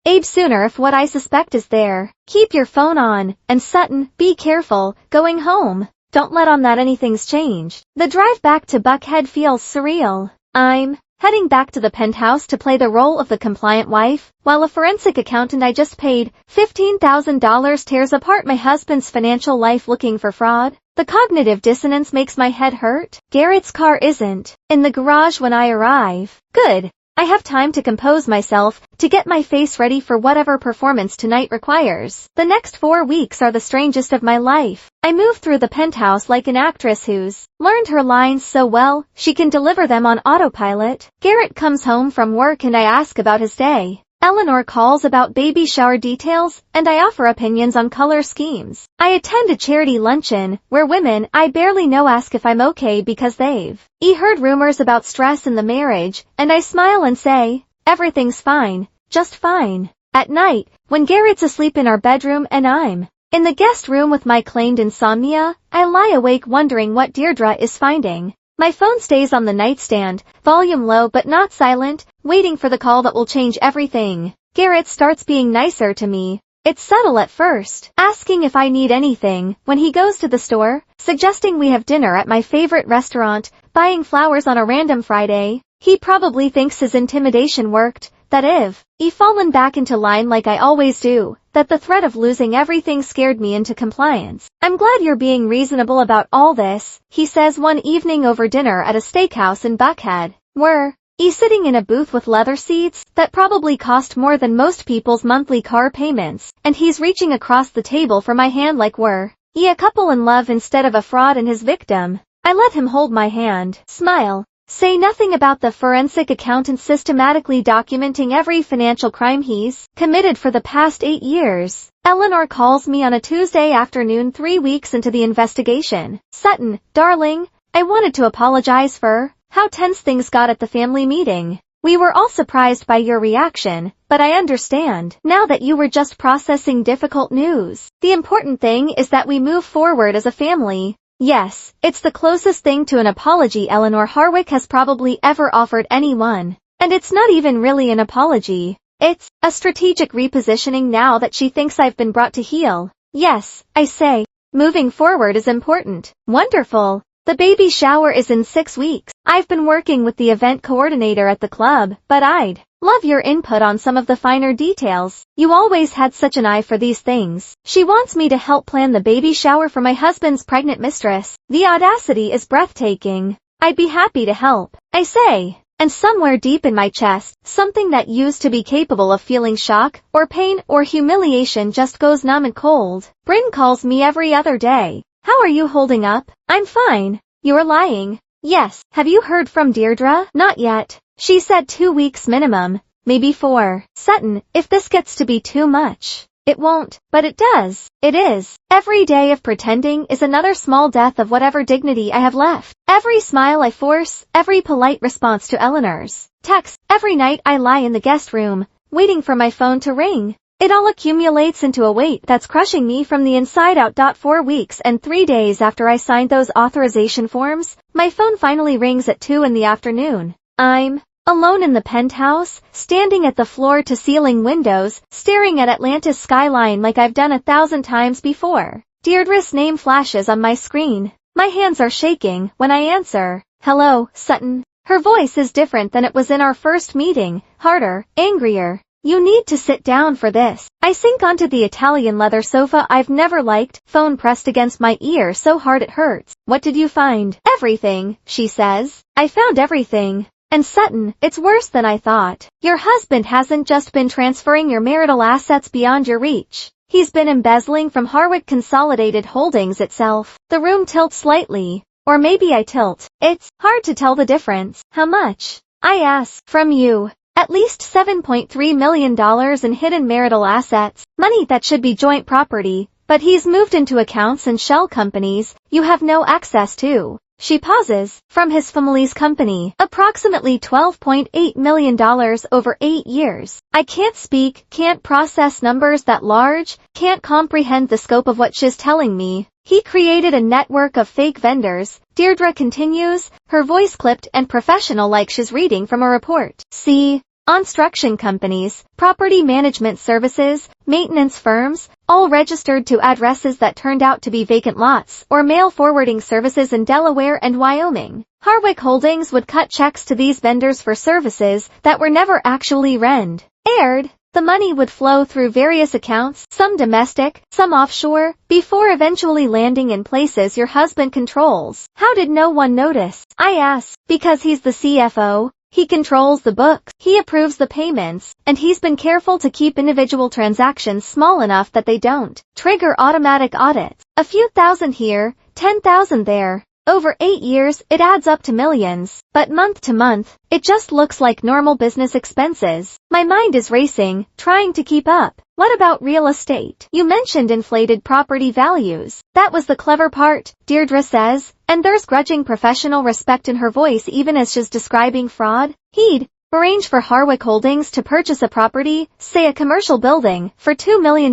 Abe sooner if what I suspect is there. Keep your phone on, and Sutton, be careful, going home. Don't let on that anything's changed. The drive back to Buckhead feels surreal. I'm heading back to the penthouse to play the role of the compliant wife, while a forensic accountant I just paid $15,000 tears apart my husband's financial life looking for fraud. The cognitive dissonance makes my head hurt. Garrett's car isn't in the garage when I arrive. Good. I have time to compose myself, to get my face ready for whatever performance tonight requires. The next 4 weeks are the strangest of my life. I move through the penthouse like an actress who's learned her lines so well, she can deliver them on autopilot. Garrett comes home from work and I ask about his day. Eleanor calls about baby shower details, and I offer opinions on color schemes. I attend a charity luncheon, where women I barely know ask if I'm okay because they've heard rumors about stress in the marriage, and I smile and say, everything's fine, just fine. At night, when Garrett's asleep in our bedroom and I'm in the guest room with my claimed insomnia, I lie awake wondering what Deirdre is finding. My phone stays on the nightstand, volume low but not silent, waiting for the call that will change everything. Garrett starts being nicer to me. It's subtle at first, asking if I need anything, when he goes to the store, suggesting we have dinner at my favorite restaurant, buying flowers on a random Friday. He probably thinks his intimidation worked, that if fallen back into line like I always do, that the threat of losing everything scared me into compliance. I'm glad you're being reasonable about all this, he says one evening over dinner at a steakhouse in Buckhead. We're sitting in a booth with leather seats that probably cost more than most people's monthly car payments, and he's reaching across the table for my hand like we're a couple in love instead of a fraud and his victim. I let him hold my hand, smile. Say nothing about the forensic accountant systematically documenting every financial crime he's committed for the past 8 years. Eleanor calls me on a Tuesday afternoon 3 weeks into the investigation. Sutton, darling, I wanted to apologize for how tense things got at the family meeting. We were all surprised by your reaction, but I understand now that you were just processing difficult news. The important thing is that we move forward as a family. Yes, it's the closest thing to an apology Eleanor Harwick has probably ever offered anyone. And it's not even really an apology. It's a strategic repositioning now that she thinks I've been brought to heel. Yes, I say, moving forward is important. Wonderful. The baby shower is in 6 weeks. I've been working with the event coordinator at the club, but I'd love your input on some of the finer details. You always had such an eye for these things. She wants me to help plan the baby shower for my husband's pregnant mistress. The audacity is breathtaking. I'd be happy to help, I say. And somewhere deep in my chest, something that used to be capable of feeling shock, or pain, or humiliation just goes numb and cold. Bryn calls me every other day. How are you holding up? I'm fine. You're lying. Yes. Have you heard from Deirdre? Not yet. She said 2 weeks minimum, maybe 4. Sutton, if this gets to be too much. It won't, but it does. It is. Every day of pretending is another small death of whatever dignity I have left. Every smile I force, every polite response to Eleanor's text, every night I lie in the guest room, waiting for my phone to ring. It all accumulates into a weight that's crushing me from the inside out. 4 weeks and 3 days after I signed those authorization forms, my phone finally rings at 2 in the afternoon. I'm alone in the penthouse, standing at the floor-to-ceiling windows, staring at Atlanta's skyline like I've done 1,000 times before. Deirdre's name flashes on my screen. My hands are shaking when I answer. Hello, Sutton. Her voice is different than it was in our first meeting, harder, angrier. You need to sit down for this. I sink onto the Italian leather sofa I've never liked, phone pressed against my ear so hard it hurts. What did you find? Everything, she says. I found everything. And Sutton, it's worse than I thought. Your husband hasn't just been transferring your marital assets beyond your reach. He's been embezzling from Harwick Consolidated Holdings itself. The room tilts slightly. Or maybe I tilt. It's hard to tell the difference. How much? I ask. From you. At least $7.3 million in hidden marital assets, money that should be joint property, but he's moved into accounts and shell companies you have no access to. She pauses. From his family's company, approximately $12.8 million over 8 years. I can't speak, can't process numbers that large, can't comprehend the scope of what she's telling me. He created a network of fake vendors, Deirdre continues, her voice clipped and professional like she's reading from a report. See, construction companies, property management services, maintenance firms, all registered to addresses that turned out to be vacant lots, or mail forwarding services in Delaware and Wyoming. Harwick Holdings would cut checks to these vendors for services that were never actually rendered. The money would flow through various accounts, some domestic, some offshore, before eventually landing in places your husband controls. How did no one notice? I ask. Because he's the CFO. He controls the books, he approves the payments, and he's been careful to keep individual transactions small enough that they don't trigger automatic audits. A few thousand here, 10,000 there. Over 8 years, it adds up to millions. But month to month, it just looks like normal business expenses. My mind is racing, trying to keep up. What about real estate? You mentioned inflated property values. That was the clever part, Deirdre says, and there's grudging professional respect in her voice even as she's describing fraud. He'd arrange for Harwick Holdings to purchase a property, say a commercial building, for $2 million,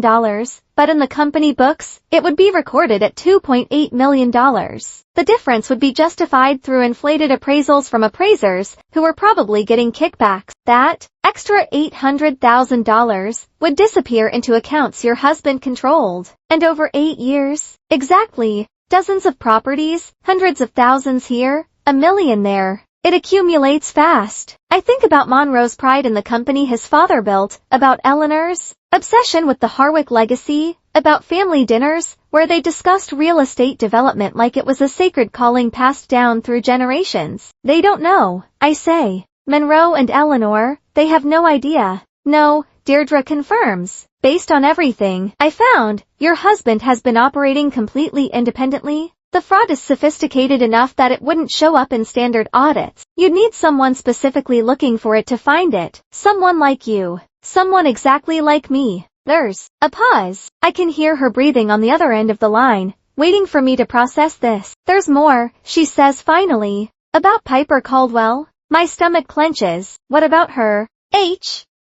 but in the company books, it would be recorded at $2.8 million. The difference would be justified through inflated appraisals from appraisers, who were probably getting kickbacks. That extra $800,000 would disappear into accounts your husband controlled. And over 8 years, exactly, dozens of properties, hundreds of thousands here, $1 million there. It accumulates fast. I think about Monroe's pride in the company his father built, about Eleanor's obsession with the Harwick legacy, about family dinners, where they discussed real estate development like it was a sacred calling passed down through generations. They don't know, I say. Monroe and Eleanor, they have no idea. No, Deirdre confirms. Based on everything I found, your husband has been operating completely independently. The fraud is sophisticated enough that it wouldn't show up in standard audits. You'd need someone specifically looking for it to find it. Someone like you. Someone exactly like me. There's a pause. I can hear her breathing on the other end of the line, waiting for me to process this. There's more, she says finally. About Piper Caldwell? My stomach clenches. What about her?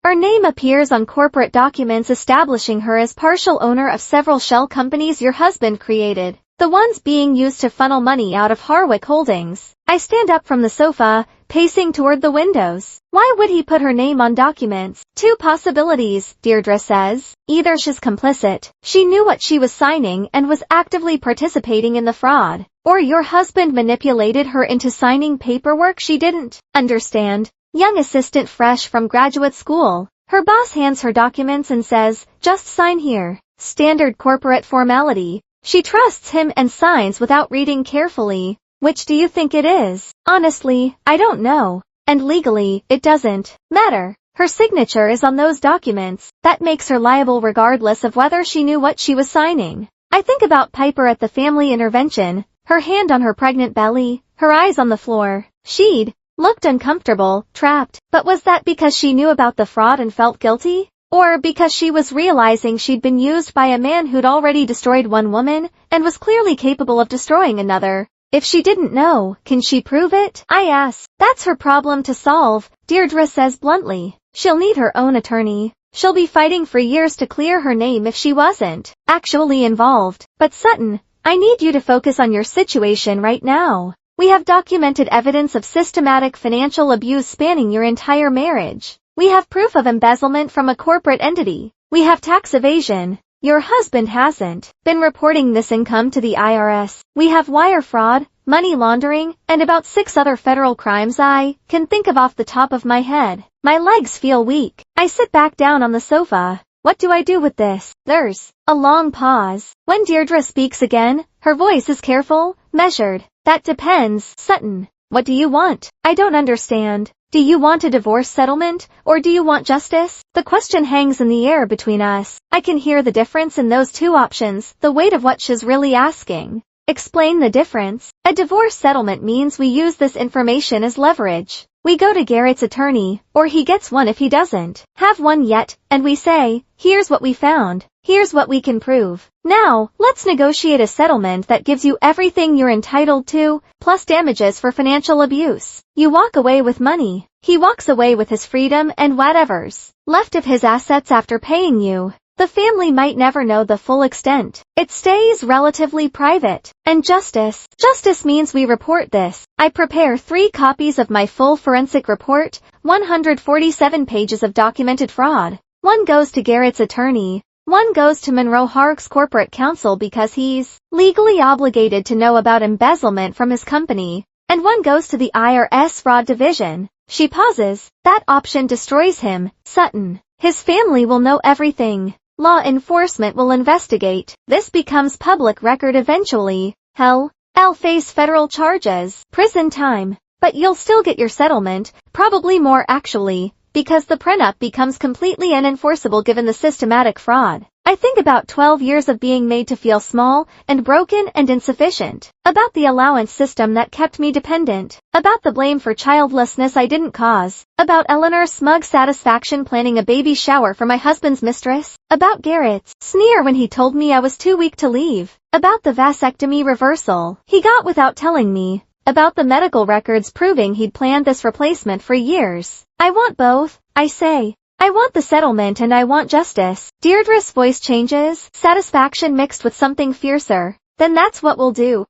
Her name appears on corporate documents establishing her as partial owner of several shell companies your husband created, the ones being used to funnel money out of Harwick Holdings. I stand up from the sofa, pacing toward the windows. Why would he put her name on documents? Two possibilities, Deirdre says. Either she's complicit, she knew what she was signing and was actively participating in the fraud, or your husband manipulated her into signing paperwork she didn't understand. Young assistant fresh from graduate school. Her boss hands her documents and says, just sign here. Standard corporate formality. She trusts him and signs without reading carefully. Which do you think it is? Honestly, I don't know. And legally, it doesn't matter. Her signature is on those documents. That makes her liable regardless of whether she knew what she was signing. I think about Piper at the family intervention, her hand on her pregnant belly, her eyes on the floor. She'd looked uncomfortable, trapped, but was that because she knew about the fraud and felt guilty? Or because she was realizing she'd been used by a man who'd already destroyed one woman, and was clearly capable of destroying another? If she didn't know, can she prove it? I ask. That's her problem to solve, Deirdre says bluntly. She'll need her own attorney. She'll be fighting for years to clear her name if she wasn't actually involved. But Sutton, I need you to focus on your situation right now. We have documented evidence of systematic financial abuse spanning your entire marriage. We have proof of embezzlement from a corporate entity. We have tax evasion. Your husband hasn't been reporting this income to the IRS. We have wire fraud, money laundering, and about 6 other federal crimes I can think of off the top of my head. My legs feel weak. I sit back down on the sofa. What do I do with this? There's a long pause. When Deirdre speaks again, her voice is careful, measured. That depends, Sutton. What do you want? I don't understand. Do you want a divorce settlement, or do you want justice? The question hangs in the air between us. I can hear the difference in those two options, the weight of what she's really asking. Explain the difference. A divorce settlement means we use this information as leverage. We go to Garrett's attorney, or he gets one if he doesn't have one yet, and we say, here's what we found. Here's what we can prove. Now, let's negotiate a settlement that gives you everything you're entitled to, plus damages for financial abuse. You walk away with money. He walks away with his freedom and whatever's left of his assets after paying you. The family might never know the full extent. It stays relatively private. And justice. Justice means we report this. I prepare 3 copies of my full forensic report, 147 pages of documented fraud. One goes to Garrett's attorney. One goes to Monroe Hark's corporate counsel because he's legally obligated to know about embezzlement from his company. And one goes to the IRS fraud division. She pauses. That option destroys him, Sutton. His family will know everything. Law enforcement will investigate. This becomes public record eventually. Hell, I'll face federal charges, prison time. But you'll still get your settlement, probably more actually, because the prenup becomes completely unenforceable given the systematic fraud. I think about 12 years of being made to feel small and broken and insufficient. About the allowance system that kept me dependent. About the blame for childlessness I didn't cause. About Eleanor's smug satisfaction planning a baby shower for my husband's mistress. About Garrett's sneer when he told me I was too weak to leave. About the vasectomy reversal he got without telling me. About the medical records proving he'd planned this replacement for years. I want both, I say. I want the settlement and I want justice. Deirdre's voice changes, satisfaction mixed with something fiercer. Then that's what we'll do.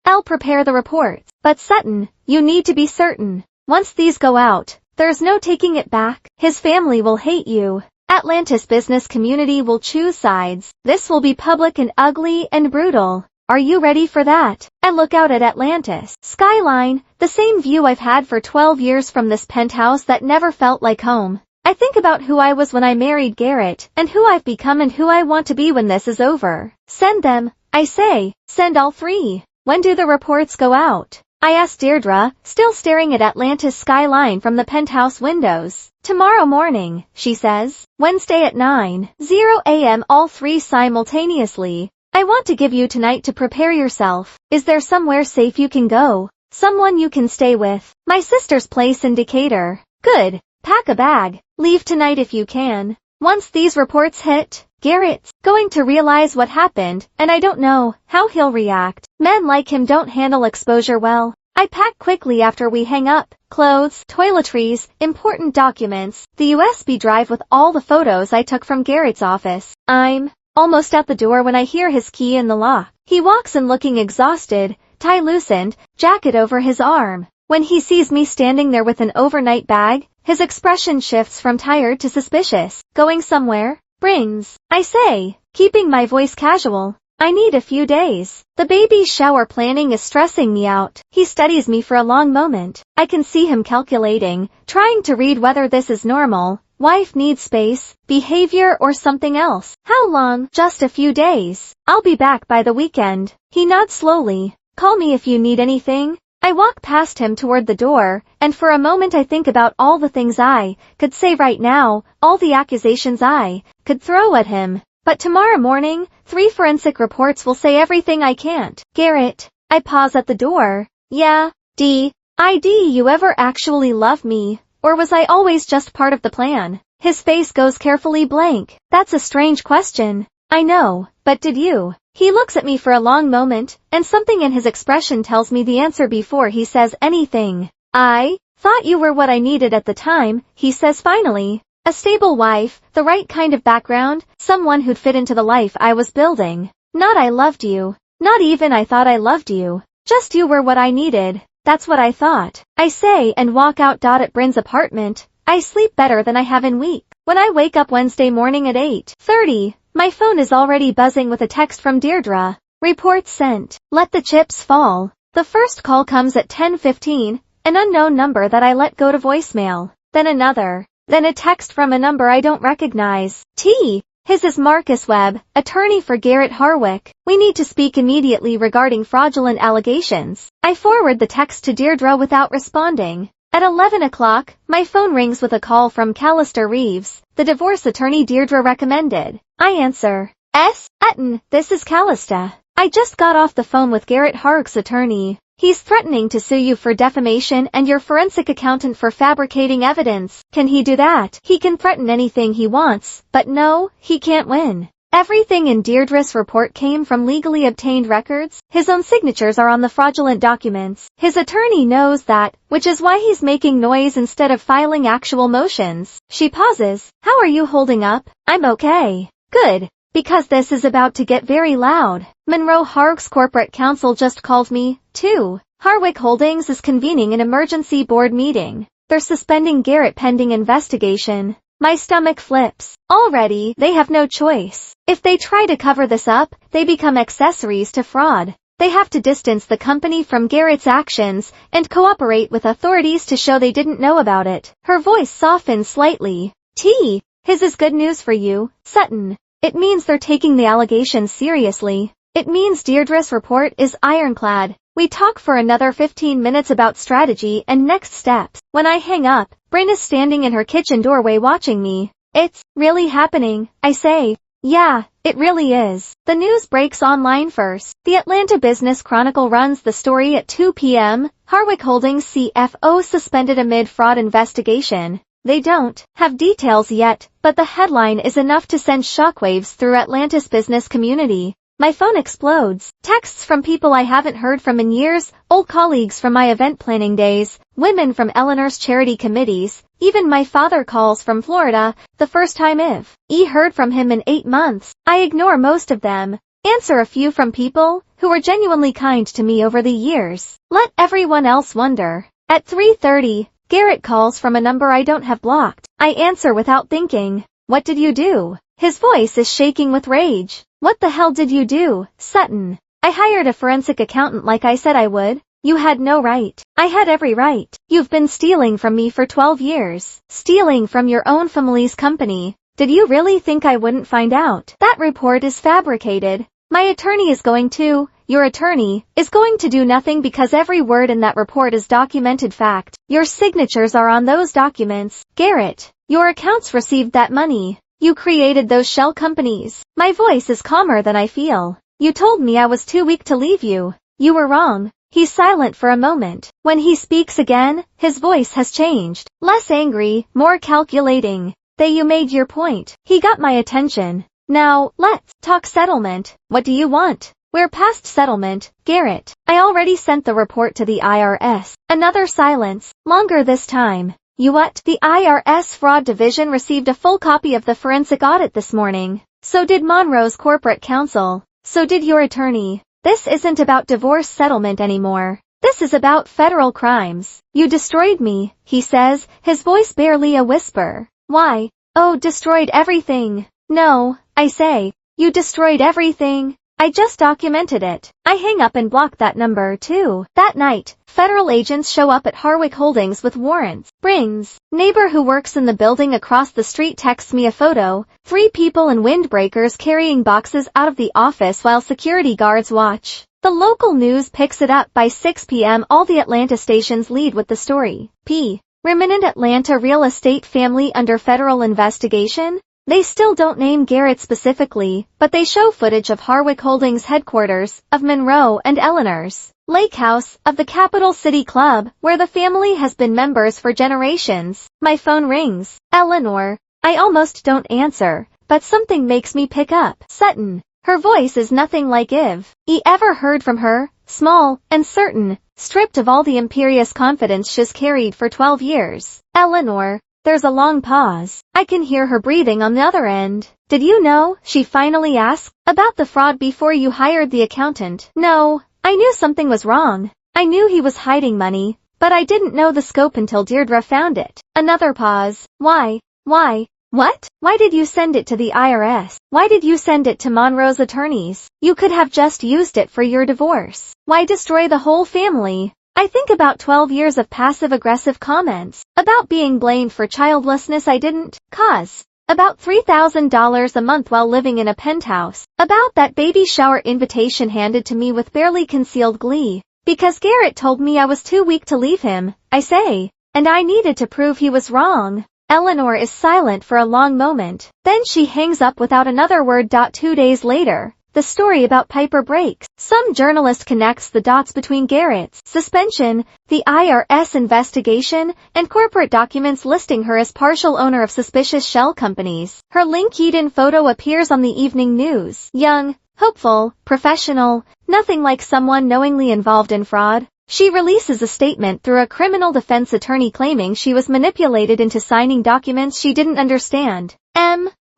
I'll prepare the reports. But Sutton, you need to be certain. Once these go out, there's no taking it back. His family will hate you. Atlantis business community will choose sides. This will be public and ugly and brutal. Are you ready for that? I look out at Atlantis skyline, the same view I've had for 12 years from this penthouse that never felt like home. I think about who I was when I married Garrett, and who I've become and who I want to be when this is over. Send them, I say. Send all 3. When do the reports go out? I ask Deirdre, still staring at Atlantis skyline from the penthouse windows. Tomorrow morning, she says. Wednesday at 9:00 a.m. all 3 simultaneously. I want to give you tonight to prepare yourself. Is there somewhere safe you can go? Someone you can stay with? My sister's place in Decatur. Good. Pack a bag. Leave tonight if you can. Once these reports hit, Garrett's going to realize what happened, and I don't know how he'll react. Men like him don't handle exposure well. I pack quickly after we hang up. Clothes, toiletries, important documents, the USB drive with all the photos I took from Garrett's office. I'm almost at the door when I hear his key in the lock. He walks in looking exhausted, tie loosened, jacket over his arm. When he sees me standing there with an overnight bag, his expression shifts from tired to suspicious. Going somewhere? Brings, I say, keeping my voice casual. I need a few days. The baby shower planning is stressing me out. He studies me for a long moment. I can see him calculating, trying to read whether this is normal, wife needs space, behavior or something else. How long? Just a few days. I'll be back by the weekend. He nods slowly. Call me if you need anything. I walk past him toward the door, and for a moment I think about all the things I could say right now, all the accusations I could throw at him. But tomorrow morning, 3 forensic reports will say everything I can't. Garrett. I pause at the door. Yeah, you ever actually love me? Or was I always just part of the plan? His face goes carefully blank. That's a strange question. I know, but did you? He looks at me for a long moment, and something in his expression tells me the answer before he says anything. I thought you were what I needed at the time, he says finally. A stable wife, the right kind of background, someone who'd fit into the life I was building. Not I loved you. Not even I thought I loved you. Just you were what I needed. That's what I thought. I say and walk out. At Bryn's apartment. I sleep better than I have in weeks. When I wake up Wednesday morning at 8:30, my phone is already buzzing with a text from Deirdre. Report sent. Let the chips fall. The first call comes at 10:15, an unknown number that I let go to voicemail. Then another. Then a text from a number I don't recognize. His is Marcus Webb, attorney for Garrett Harwick. We need to speak immediately regarding fraudulent allegations. I forward the text to Deirdre without responding. At 11 o'clock, my phone rings with a call from Callister Reeves, the divorce attorney Deirdre recommended. I answer. Etten, this is Callista. I just got off the phone with Garrett Harwick's attorney. He's threatening to sue you for defamation and your forensic accountant for fabricating evidence. Can he do that? He can threaten anything he wants, but no, he can't win. Everything in Deirdre's report came from legally obtained records. His own signatures are on the fraudulent documents. His attorney knows that, which is why he's making noise instead of filing actual motions. She pauses. How are you holding up? I'm okay. Good. Because this is about to get very loud. Monroe Harwick's corporate counsel just called me, too. Harwick Holdings is convening an emergency board meeting. They're suspending Garrett pending investigation. My stomach flips. Already, they have no choice. If they try to cover this up, they become accessories to fraud. They have to distance the company from Garrett's actions and cooperate with authorities to show they didn't know about it. Her voice softens slightly. His is good news for you, Sutton. It means they're taking the allegations seriously. It means Deirdre's report is ironclad. We talk for another 15 minutes about strategy and next steps. When I hang up, Bryn is standing in her kitchen doorway watching me. It's really happening, I say. Yeah, it really is. The news breaks online first. The Atlanta Business Chronicle runs the story at 2 p.m. Harwick Holdings CFO suspended amid fraud investigation. They don't have details yet, but the headline is enough to send shockwaves through Atlanta's business community. My phone explodes. Texts from people I haven't heard from in years, old colleagues from my event planning days, women from Eleanor's charity committees, even my father calls from Florida, the first time I've heard from him in 8 months. I ignore most of them. Answer a few from people who were genuinely kind to me over the years. Let everyone else wonder. At 3:30, Garrett calls from a number I don't have blocked. I answer without thinking. What did you do? His voice is shaking with rage. What the hell did you do, Sutton? I hired a forensic accountant like I said I would. You had no right. I had every right. You've been stealing from me for 12 years. Stealing from your own family's company. Did you really think I wouldn't find out? That report is fabricated. My attorney is going to, your attorney, is going to do nothing because every word in that report is documented fact. Your signatures are on those documents. Garrett, your accounts received that money. You created those shell companies. My voice is calmer than I feel. You told me I was too weak to leave you. You were wrong. He's silent for a moment. When he speaks again, his voice has changed. Less angry, more calculating. You made your point. He got my attention. Now, let's talk settlement. What do you want? We're past settlement, Garrett. I already sent the report to the IRS. Another silence, longer this time. You what? The IRS Fraud Division received a full copy of the forensic audit this morning. So did Monroe's corporate counsel. So did your attorney. This isn't about divorce settlement anymore. This is about federal crimes. You destroyed me, he says, his voice barely a whisper. Why? Oh, destroyed everything. No, I say. You destroyed everything. I just documented it. I hang up and block that number too. That night, federal agents show up at Harwick Holdings with warrants. Brings. Neighbor who works in the building across the street texts me a photo. 3 people in windbreakers carrying boxes out of the office while security guards watch. The local news picks it up by 6 p.m. All the Atlanta stations lead with the story. Remnant Atlanta real estate family under federal investigation? They still don't name Garrett specifically, but they show footage of Harwick Holdings headquarters, of Monroe and Eleanor's Lake House, of the Capital City Club, where the family has been members for generations. My phone rings. Eleanor. I almost don't answer, but something makes me pick up. Sutton. Her voice is nothing like Eve ever heard from her, small and certain, stripped of all the imperious confidence she's carried for 12 years. Eleanor. There's a long pause. I can hear her breathing on the other end. Did you know, she finally asked, about the fraud before you hired the accountant? No, I knew something was wrong. I knew he was hiding money, but I didn't know the scope until Deirdre found it. Another pause. Why? What? Why did you send it to the IRS? Why did you send it to Monroe's attorneys? You could have just used it for your divorce. Why destroy the whole family? I think about 12 years of passive-aggressive comments, about being blamed for childlessness I didn't cause, about $3,000 a month while living in a penthouse, about that baby shower invitation handed to me with barely concealed glee, because Garrett told me I was too weak to leave him, I say, and I needed to prove he was wrong. Eleanor is silent for a long moment, then she hangs up without another word. 2 days later. The story about Piper breaks. Some journalist connects the dots between Garrett's suspension, the IRS investigation, and corporate documents listing her as partial owner of suspicious shell companies. Her LinkedIn photo appears on the evening news. Young, hopeful, professional, nothing like someone knowingly involved in fraud. She releases a statement through a criminal defense attorney claiming she was manipulated into signing documents she didn't understand.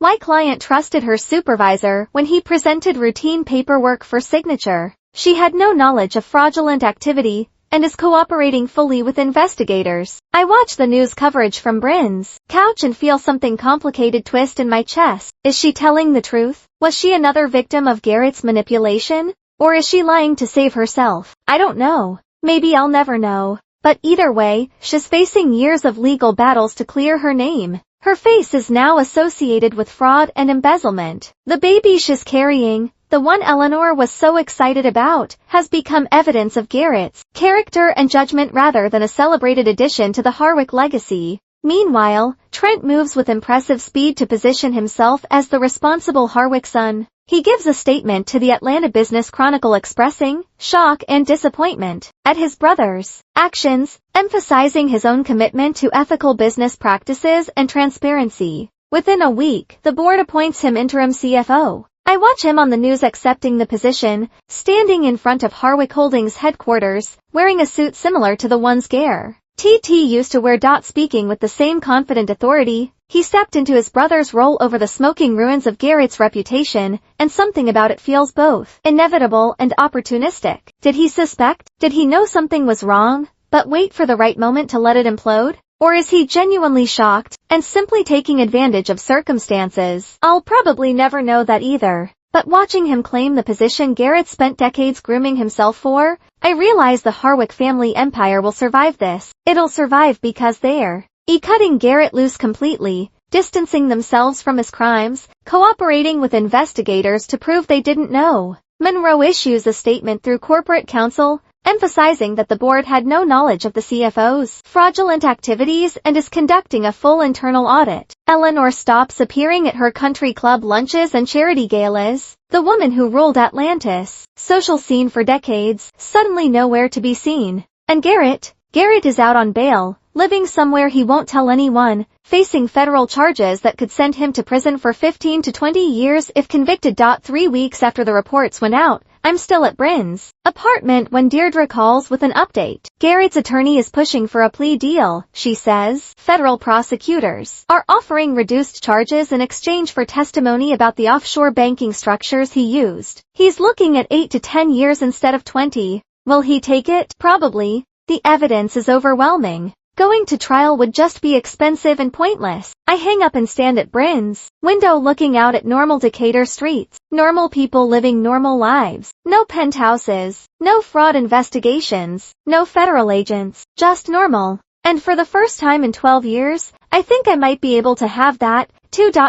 My client trusted her supervisor when he presented routine paperwork for signature. She had no knowledge of fraudulent activity and is cooperating fully with investigators. I watch the news coverage from Bryn's couch and feel something complicated twist in my chest. Is she telling the truth? Was she another victim of Garrett's manipulation? Or is she lying to save herself? I don't know. Maybe I'll never know. But either way, she's facing years of legal battles to clear her name. Her face is now associated with fraud and embezzlement. The baby she's carrying, the one Eleanor was so excited about, has become evidence of Garrett's character and judgment rather than a celebrated addition to the Harwick legacy. Meanwhile, Trent moves with impressive speed to position himself as the responsible Harwick son. He gives a statement to the Atlanta Business Chronicle expressing shock and disappointment at his brother's actions, emphasizing his own commitment to ethical business practices and transparency. Within a week, the board appoints him interim CFO. I watch him on the news accepting the position, standing in front of Harwick Holdings headquarters, wearing a suit similar to the ones Garrett used to wear. Speaking with the same confident authority, he stepped into his brother's role over the smoking ruins of Garrett's reputation, and something about it feels both inevitable and opportunistic. Did he suspect? Did he know something was wrong, but wait for the right moment to let it implode? Or is he genuinely shocked, and simply taking advantage of circumstances? I'll probably never know that either. But watching him claim the position Garrett spent decades grooming himself for, I realize the Harwick family empire will survive this. It'll survive because they're cutting Garrett loose completely, distancing themselves from his crimes, cooperating with investigators to prove they didn't know. Monroe issues a statement through corporate counsel, emphasizing that the board had no knowledge of the CFO's fraudulent activities and is conducting a full internal audit. Eleanor stops appearing at her country club lunches and charity galas. The woman who ruled Atlantis' social scene for decades, suddenly nowhere to be seen. And Garrett is out on bail, living somewhere he won't tell anyone, facing federal charges that could send him to prison for 15 to 20 years if convicted. 3 weeks after the reports went out, I'm still at Bryn's apartment when Deirdre calls with an update. Garrett's attorney is pushing for a plea deal, she says. Federal prosecutors are offering reduced charges in exchange for testimony about the offshore banking structures he used. He's looking at 8 to 10 years instead of 20. Will he take it? Probably. The evidence is overwhelming. Going to trial would just be expensive and pointless. I hang up and stand at Bryn's window looking out at normal Decatur streets. Normal people living normal lives. No penthouses. No fraud investigations. No federal agents. Just normal. And for the first time in 12 years, I think I might be able to have that.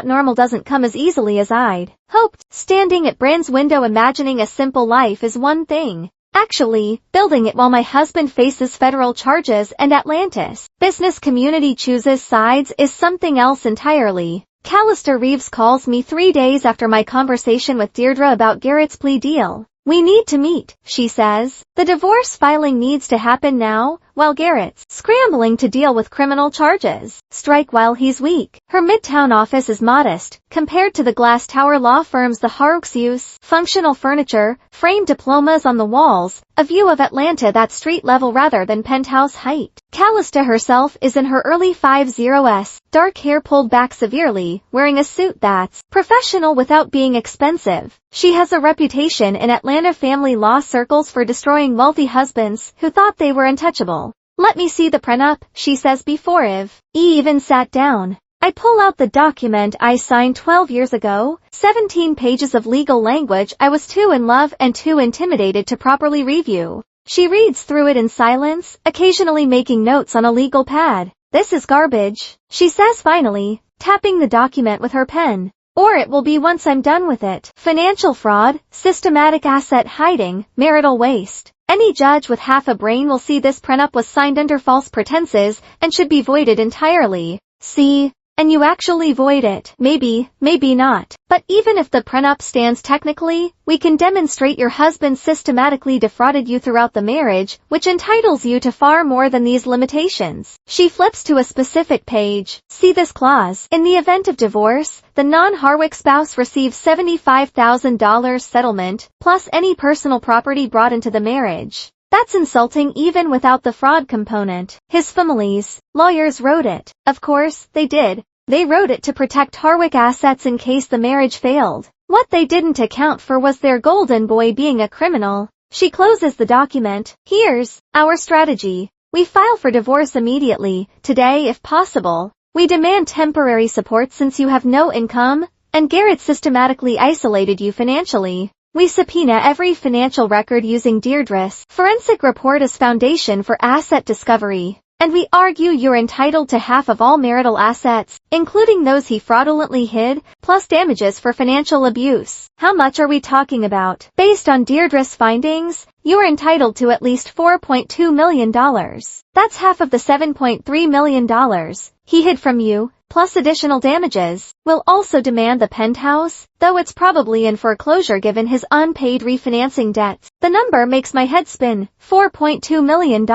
Normal doesn't come as easily as I'd hoped. Standing at Bryn's window imagining a simple life is one thing. Actually, building it while my husband faces federal charges and Atlantis business community chooses sides is something else entirely. Callister Reeves calls me 3 days after my conversation with Deirdre about Garrett's plea deal. We need to meet, she says. The divorce filing needs to happen now, while Garrett's scrambling to deal with criminal charges. Strike while he's weak. Her Midtown office is modest, compared to the glass tower law firms the Harrooks use. Functional furniture, framed diplomas on the walls, a view of Atlanta that's street level rather than penthouse height. Callista herself is in her early 50s, dark hair pulled back severely, wearing a suit that's professional without being expensive. She has a reputation in Atlanta family law circles for destroying wealthy husbands who thought they were untouchable. Let me see the prenup, she says before even sat down. I pull out the document I signed 12 years ago, 17 pages of legal language I was too in love and too intimidated to properly review. She reads through it in silence, occasionally making notes on a legal pad. This is garbage, she says finally, tapping the document with her pen. Or it will be once I'm done with it. Financial fraud, systematic asset hiding, marital waste. Any judge with half a brain will see this prenup was signed under false pretenses and should be voided entirely. See? And you actually void it. Maybe, maybe not. But even if the prenup stands technically, we can demonstrate your husband systematically defrauded you throughout the marriage, which entitles you to far more than these limitations. She flips to a specific page. See this clause. In the event of divorce, the non-Harwick spouse receives $75,000 settlement, plus any personal property brought into the marriage. That's insulting even without the fraud component. His family's lawyers wrote it. Of course, they did. They wrote it to protect Harwick assets in case the marriage failed. What they didn't account for was their golden boy being a criminal. She closes the document. Here's our strategy. We file for divorce immediately, today if possible. We demand temporary support since you have no income, and Garrett systematically isolated you financially. We subpoena every financial record using Deirdre's forensic report as foundation for asset discovery. And we argue you're entitled to half of all marital assets, including those he fraudulently hid, plus damages for financial abuse. How much are we talking about? Based on Deirdre's findings, you're entitled to at least $4.2 million. That's half of the $7.3 million he hid from you, plus additional damages. We'll also demand the penthouse, though it's probably in foreclosure given his unpaid refinancing debts. The number makes my head spin. $4.2 million.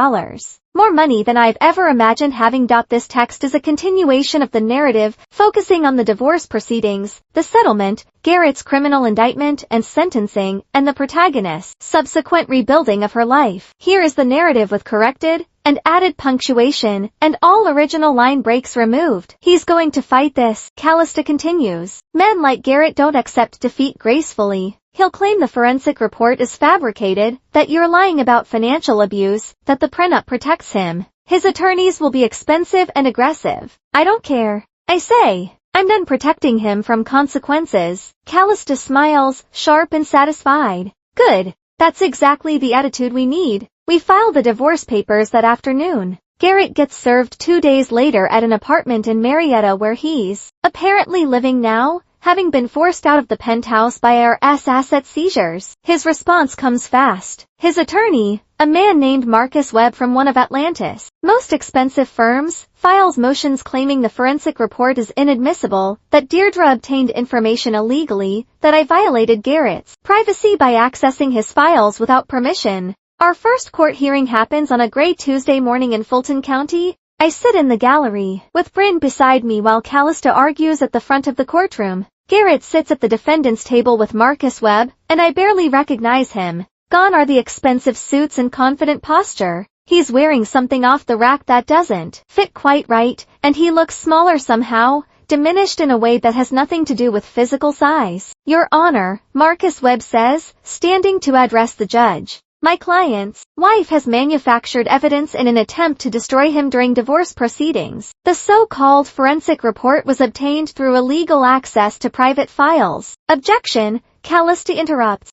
More money than I've ever imagined having. This text is a continuation of the narrative, focusing on the divorce proceedings, the settlement, Garrett's criminal indictment and sentencing, and the protagonist's subsequent rebuilding of her life. Here is the narrative with corrected and added punctuation, and all original line breaks removed. He's going to fight this, Callista continues. Men like Garrett don't accept defeat gracefully. He'll claim the forensic report is fabricated, that you're lying about financial abuse, that the prenup protects him. His attorneys will be expensive and aggressive. I don't care. I say, I'm done protecting him from consequences. Callista smiles, sharp and satisfied. Good. That's exactly the attitude we need. We file the divorce papers that afternoon. Garrett gets served 2 days later at an apartment in Marietta where he's apparently living now, having been forced out of the penthouse by IRS asset seizures. His response comes fast. His attorney, a man named Marcus Webb from one of Atlantis' most expensive firms, files motions claiming the forensic report is inadmissible, that Deirdre obtained information illegally, that I violated Garrett's privacy by accessing his files without permission. Our first court hearing happens on a gray Tuesday morning in Fulton County. I sit in the gallery, with Bryn beside me while Callista argues at the front of the courtroom. Garrett sits at the defendant's table with Marcus Webb, and I barely recognize him. Gone are the expensive suits and confident posture. He's wearing something off the rack that doesn't fit quite right, and he looks smaller somehow, diminished in a way that has nothing to do with physical size. Your Honor, Marcus Webb says, standing to address the judge. My client's wife has manufactured evidence in an attempt to destroy him during divorce proceedings. The so-called forensic report was obtained through illegal access to private files. Objection, Callista interrupts.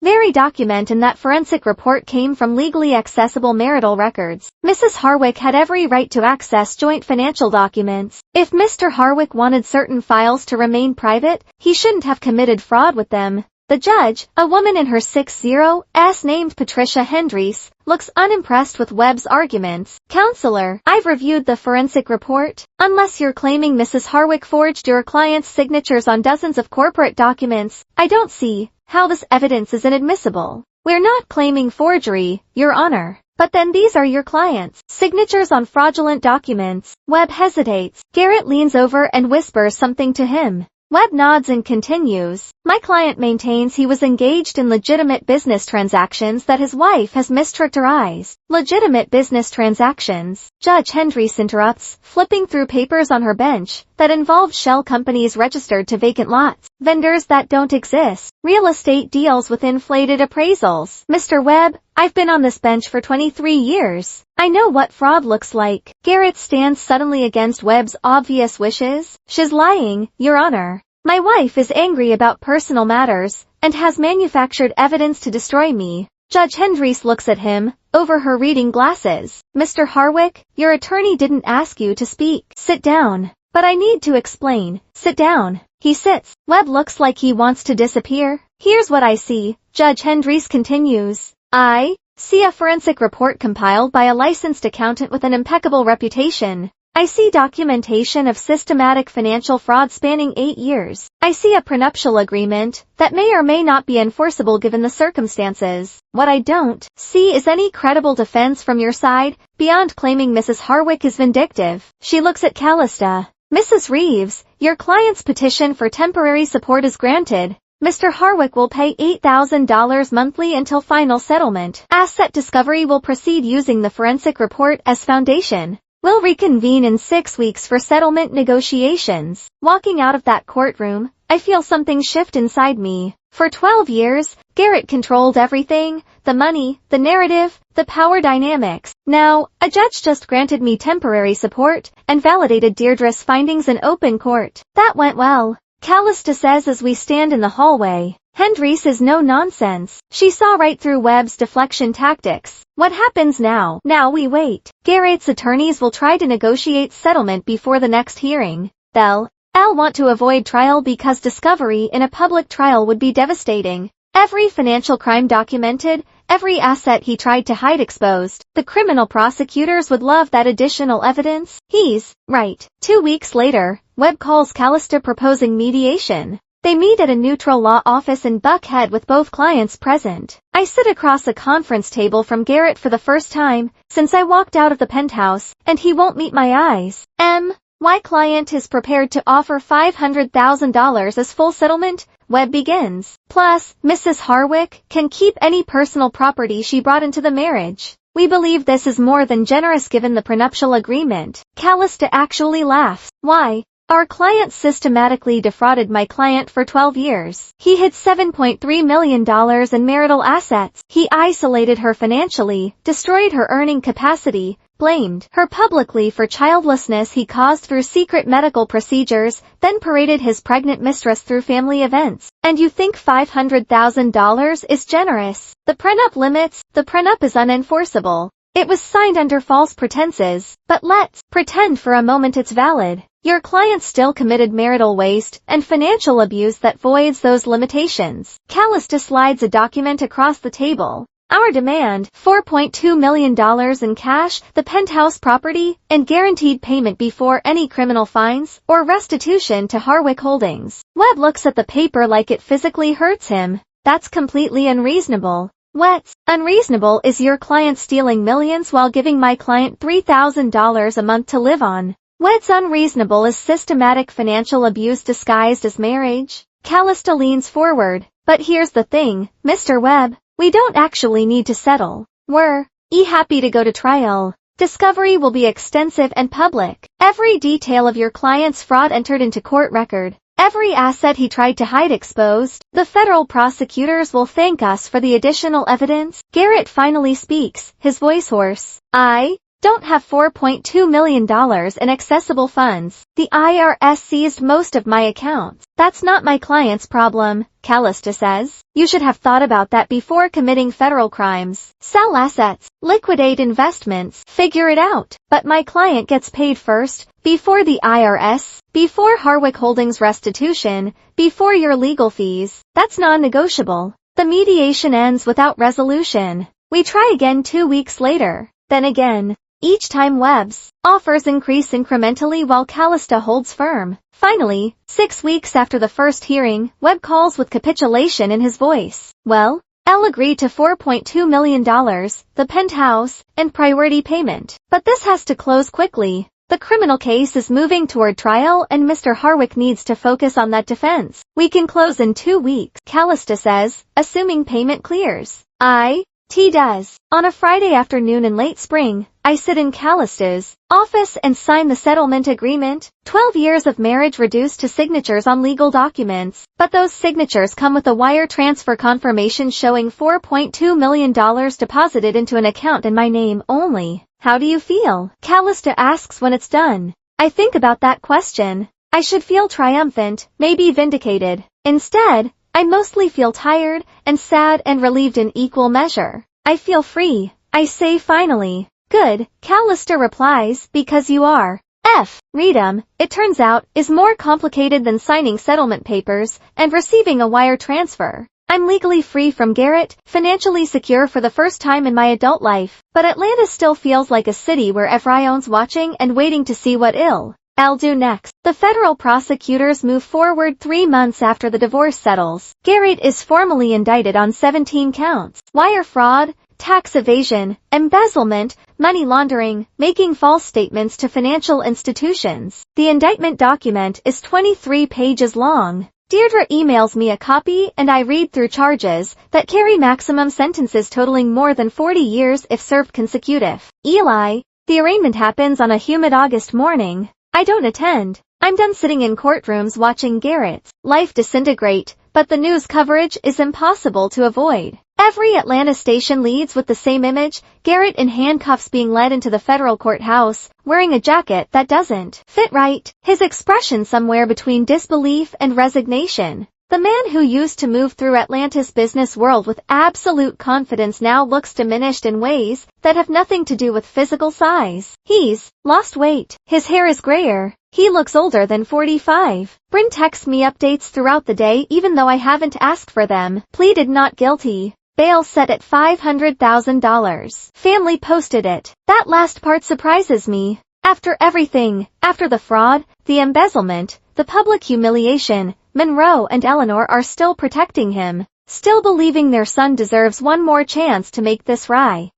Very document in that forensic report came from legally accessible marital records. Mrs. Harwick had every right to access joint financial documents. If Mr. Harwick wanted certain files to remain private, he shouldn't have committed fraud with them. The judge, a woman in her 60s named Patricia Hendries, looks unimpressed with Webb's arguments. Counselor, I've reviewed the forensic report. Unless you're claiming Mrs. Harwick forged your client's signatures on dozens of corporate documents, I don't see how this evidence is inadmissible. We're not claiming forgery, Your Honor. But then these are your client's signatures on fraudulent documents. Webb hesitates. Garrett leans over and whispers something to him. Webb nods and continues. My client maintains he was engaged in legitimate business transactions that his wife has mischaracterized. Legitimate business transactions. Judge Hendries interrupts, flipping through papers on her bench that involved shell companies registered to vacant lots, vendors that don't exist, real estate deals with inflated appraisals. Mr. Webb, I've been on this bench for 23 years. I know what fraud looks like. Garrett stands suddenly against Webb's obvious wishes. She's lying, Your Honor. My wife is angry about personal matters, and has manufactured evidence to destroy me. Judge Hendries looks at him, over her reading glasses. Mr. Harwick, your attorney didn't ask you to speak. Sit down. But I need to explain. Sit down. He sits. Webb looks like he wants to disappear. Here's what I see. Judge Hendries continues. I see a forensic report compiled by a licensed accountant with an impeccable reputation. I see documentation of systematic financial fraud spanning 8 years. I see a prenuptial agreement that may or may not be enforceable given the circumstances. What I don't see is any credible defense from your side, beyond claiming Mrs. Harwick is vindictive. She looks at Callista. Mrs. Reeves, your client's petition for temporary support is granted. Mr. Harwick will pay $8,000 monthly until final settlement. Asset discovery will proceed using the forensic report as foundation. We'll reconvene in 6 weeks for settlement negotiations. Walking out of that courtroom, I feel something shift inside me. For 12 years, Garrett controlled everything, the money, the narrative, the power dynamics. Now, a judge just granted me temporary support, and validated Deirdre's findings in open court. That went well, Callista says as we stand in the hallway. Hendries is no nonsense. She saw right through Webb's deflection tactics. What happens now? Now we wait. Garrett's attorneys will try to negotiate settlement before the next hearing. They'll want to avoid trial because discovery in a public trial would be devastating. Every financial crime documented, every asset he tried to hide exposed. The criminal prosecutors would love that additional evidence. He's right. 2 weeks later, Webb calls Callista proposing mediation. They meet at a neutral law office in Buckhead with both clients present. I sit across a conference table from Garrett for the first time since I walked out of the penthouse, and he won't meet my eyes. My client is prepared to offer $500,000 as full settlement, Webb begins. Plus, Mrs. Harwick can keep any personal property she brought into the marriage. We believe this is more than generous given the prenuptial agreement. Callista actually laughs. Why? Our client systematically defrauded my client for 12 years. He hid $7.3 million in marital assets. He isolated her financially, destroyed her earning capacity, blamed her publicly for childlessness he caused through secret medical procedures, then paraded his pregnant mistress through family events. And you think $500,000 is generous? The prenup is unenforceable. It was signed under false pretenses, but let's pretend for a moment it's valid. Your client still committed marital waste and financial abuse that voids those limitations. Callista slides a document across the table. Our demand, $4.2 million in cash, the penthouse property, and guaranteed payment before any criminal fines or restitution to Harwick Holdings. Webb looks at the paper like it physically hurts him. That's completely unreasonable. What's unreasonable is your client stealing millions while giving my client $3,000 a month to live on. What's unreasonable is systematic financial abuse disguised as marriage. Callista leans forward. But here's the thing, Mr. Webb. We don't actually need to settle. We're happy to go to trial. Discovery will be extensive and public. Every detail of your client's fraud entered into court record. Every asset he tried to hide exposed. The federal prosecutors will thank us for the additional evidence. Garrett finally speaks, his voice hoarse. I don't have $4.2 million in accessible funds. The IRS seized most of my accounts. That's not my client's problem, Callista says. You should have thought about that before committing federal crimes. Sell assets, liquidate investments, figure it out. But my client gets paid first, before the IRS, before Harwick Holdings restitution, before your legal fees. That's non-negotiable. The mediation ends without resolution. We try again 2 weeks later, then again. Each time Webb's offers increase incrementally while Callista holds firm. Finally, 6 weeks after the first hearing, Webb calls with capitulation in his voice. Well, I'll agree to $4.2 million, the penthouse, and priority payment. But this has to close quickly. The criminal case is moving toward trial and Mr. Harwick needs to focus on that defense. We can close in 2 weeks, Callista says, assuming payment clears. T does. On a Friday afternoon in late spring, I sit in Callista's office and sign the settlement agreement. 12 years of marriage reduced to signatures on legal documents. But those signatures come with a wire transfer confirmation showing $4.2 million deposited into an account in my name only. How do you feel? Callista asks when it's done. I think about that question. I should feel triumphant, maybe vindicated. Instead, I mostly feel tired and sad and relieved in equal measure. I feel free, I say finally. Good, Callista replies, because you are. Read 'em, it turns out, is more complicated than signing settlement papers and receiving a wire transfer. I'm legally free from Garrett, financially secure for the first time in my adult life, but Atlanta still feels like a city where everyone's watching and waiting to see what I'll do next. The federal prosecutors move forward 3 months after the divorce settles. Garrett is formally indicted on 17 counts. Wire fraud, tax evasion, embezzlement, money laundering, making false statements to financial institutions. The indictment document is 23 pages long. Deirdre emails me a copy and I read through charges that carry maximum sentences totaling more than 40 years if served consecutive. Eli, the arraignment happens on a humid August morning. I don't attend. I'm done sitting in courtrooms watching Garrett's life disintegrate, but the news coverage is impossible to avoid. Every Atlanta station leads with the same image, Garrett in handcuffs being led into the federal courthouse, wearing a jacket that doesn't fit right, his expression somewhere between disbelief and resignation. The man who used to move through Atlanta's business world with absolute confidence now looks diminished in ways that have nothing to do with physical size. He's lost weight. His hair is grayer. He looks older than 45. Bryn texts me updates throughout the day even though I haven't asked for them. Pleaded not guilty. Bail set at $500,000. Family posted it. That last part surprises me. After everything, after the fraud, the embezzlement, the public humiliation, Monroe and Eleanor are still protecting him, still believing their son deserves one more chance to make this right.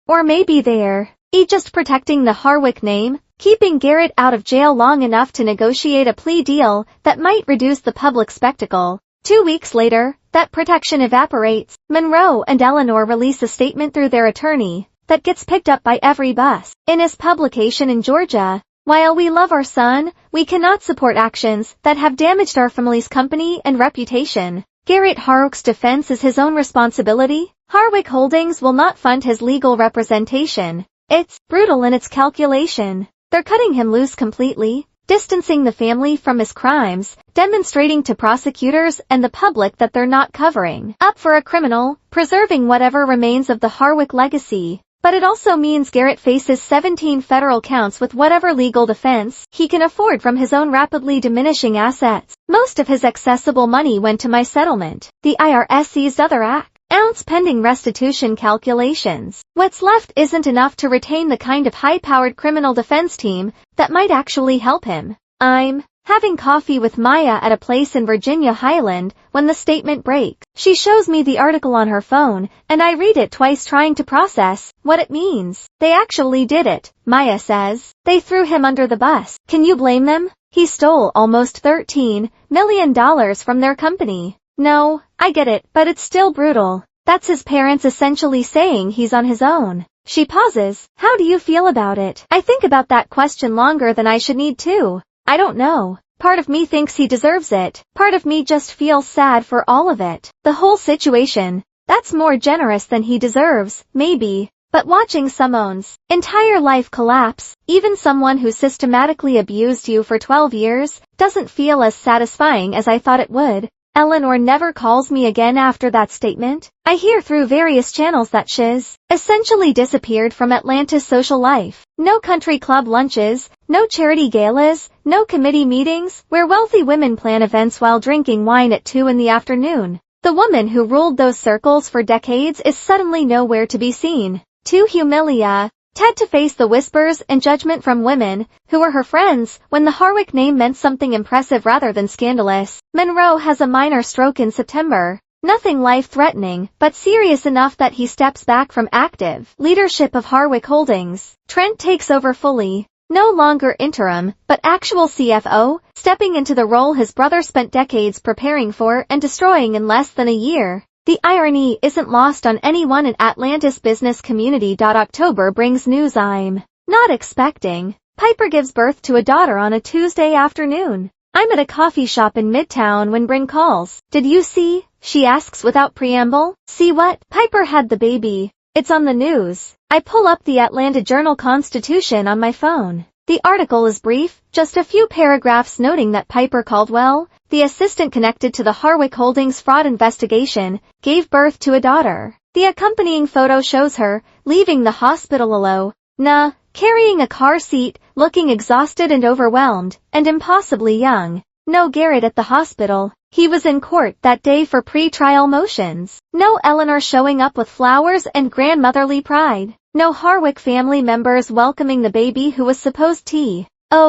Or maybe they're just protecting the Harwick name, keeping Garrett out of jail long enough to negotiate a plea deal that might reduce the public spectacle. 2 weeks later, that protection evaporates. Monroe and Eleanor release a statement through their attorney that gets picked up by every bus. In his publication in Georgia, while we love our son, we cannot support actions that have damaged our family's company and reputation. Garrett Harwick's defense is his own responsibility. Harwick Holdings will not fund his legal representation. It's brutal in its calculation. They're cutting him loose completely, distancing the family from his crimes, demonstrating to prosecutors and the public that they're not covering up for a criminal, preserving whatever remains of the Harwick legacy. But it also means Garrett faces 17 federal counts with whatever legal defense he can afford from his own rapidly diminishing assets. Most of his accessible money went to my settlement. The IRS seized other accounts pending restitution calculations. What's left isn't enough to retain the kind of high-powered criminal defense team that might actually help him. I'm having coffee with Maya at a place in Virginia Highland when the statement breaks. She shows me the article on her phone, and I read it twice trying to process what it means. They actually did it, Maya says. They threw him under the bus. Can you blame them? He stole almost $13 million from their company. No, I get it, but it's still brutal. That's his parents essentially saying he's on his own. She pauses. How do you feel about it? I think about that question longer than I should need to. I don't know. Part of me thinks he deserves it. Part of me just feels sad for all of it. The whole situation. That's more generous than he deserves, maybe. But watching someone's entire life collapse, even someone who systematically abused you for 12 years, doesn't feel as satisfying as I thought it would. Eleanor never calls me again after that statement. I hear through various channels that she's essentially disappeared from Atlanta's social life. No country club lunches, no charity galas, no committee meetings, where wealthy women plan events while drinking wine at 2 in the afternoon. The woman who ruled those circles for decades is suddenly nowhere to be seen. Too humiliated to face the whispers and judgment from women who were her friends when the Harwick name meant something impressive rather than scandalous. Monroe has a minor stroke in September. Nothing life-threatening, but serious enough that he steps back from active leadership of Harwick Holdings. Trent takes over fully. No longer interim, but actual CFO, stepping into the role his brother spent decades preparing for and destroying in less than a year. The irony isn't lost on anyone in Atlanta's business community. October brings news I'm not expecting. Piper gives birth to a daughter on a Tuesday afternoon. I'm at a coffee shop in Midtown when Bryn calls. Did you see? She asks without preamble. See what? Piper had the baby. It's on the news. I pull up the Atlanta Journal-Constitution on my phone. The article is brief, just a few paragraphs noting that Piper Caldwell, the assistant connected to the Harwick Holdings fraud investigation, gave birth to a daughter. The accompanying photo shows her, leaving the hospital alone, carrying a car seat, looking exhausted and overwhelmed, and impossibly young. No Garrett at the hospital. He was in court that day for pre-trial motions. No Eleanor showing up with flowers and grandmotherly pride. No Harwick family members welcoming the baby who was supposed to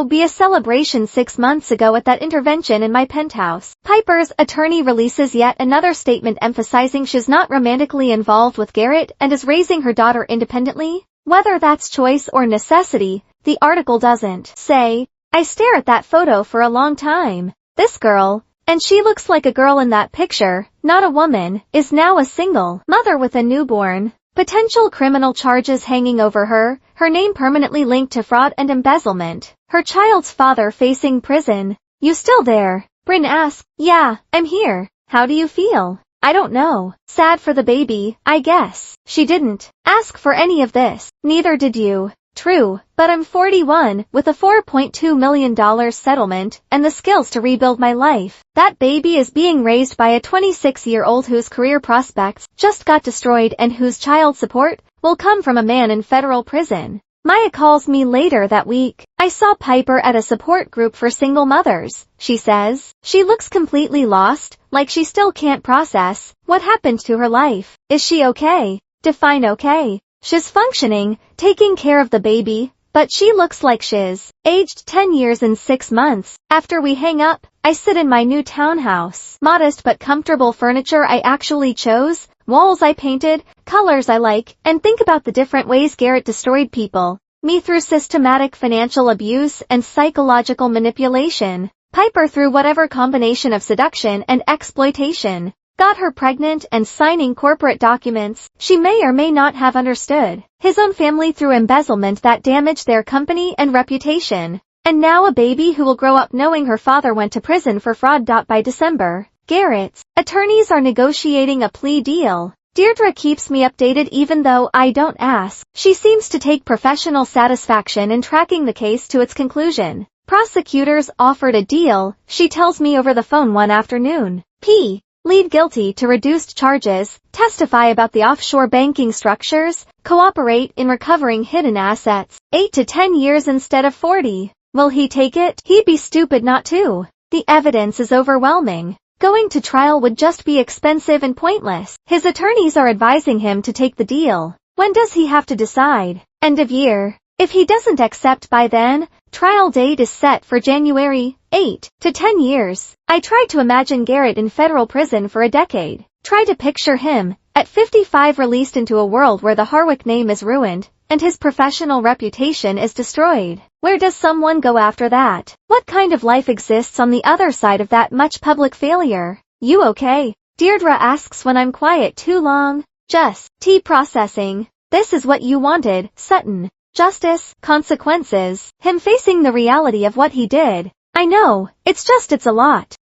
be a celebration 6 months ago at that intervention in my penthouse. Piper's attorney releases yet another statement emphasizing she's not romantically involved with Garrett and is raising her daughter independently. Whether that's choice or necessity, the article doesn't say. I stare at that photo for a long time. This girl, and she looks like a girl in that picture, not a woman, is now a single mother with a newborn. Potential criminal charges hanging over her, her name permanently linked to fraud and embezzlement. Her child's father facing prison. You still there? Bryn asks. Yeah, I'm here. How do you feel? I don't know. Sad for the baby, I guess. She didn't ask for any of this. Neither did you. True, but I'm 41, with a $4.2 million settlement, and the skills to rebuild my life. That baby is being raised by a 26-year-old whose career prospects just got destroyed and whose child support will come from a man in federal prison. Maya calls me later that week. I saw Piper at a support group for single mothers, she says. She looks completely lost, like she still can't process what happened to her life. Is she okay? Define okay. She's functioning, taking care of the baby, but she looks like she's aged 10 years and 6 months. After we hang up, I sit in my new townhouse. Modest but comfortable furniture I actually chose, walls I painted, colors I like, and think about the different ways Garrett destroyed people. Me through systematic financial abuse and psychological manipulation. Piper through whatever combination of seduction and exploitation. Got her pregnant and signing corporate documents she may or may not have understood. His own family through embezzlement that damaged their company and reputation. And now a baby who will grow up knowing her father went to prison for fraud. By December, Garrett's attorneys are negotiating a plea deal. Deirdre keeps me updated even though I don't ask. She seems to take professional satisfaction in tracking the case to its conclusion. Prosecutors offered a deal, she tells me over the phone one afternoon. Plead guilty to reduced charges, testify about the offshore banking structures, cooperate in recovering hidden assets. 8 to 10 years instead of 40. Will he take it? He'd be stupid not to. The evidence is overwhelming. Going to trial would just be expensive and pointless. His attorneys are advising him to take the deal. When does he have to decide? End of year. If he doesn't accept by then, Trial date is set for January 8 to 10 years. I tried to imagine Garrett in federal prison for a decade. Try to picture him, at 55 released into a world where the Harwick name is ruined, and his professional reputation is destroyed. Where does someone go after that? What kind of life exists on the other side of that much public failure? You okay? Deirdre asks when I'm quiet too long. Just processing. This is what you wanted, Sutton. Justice, consequences, him facing the reality of what he did. I know, it's a lot.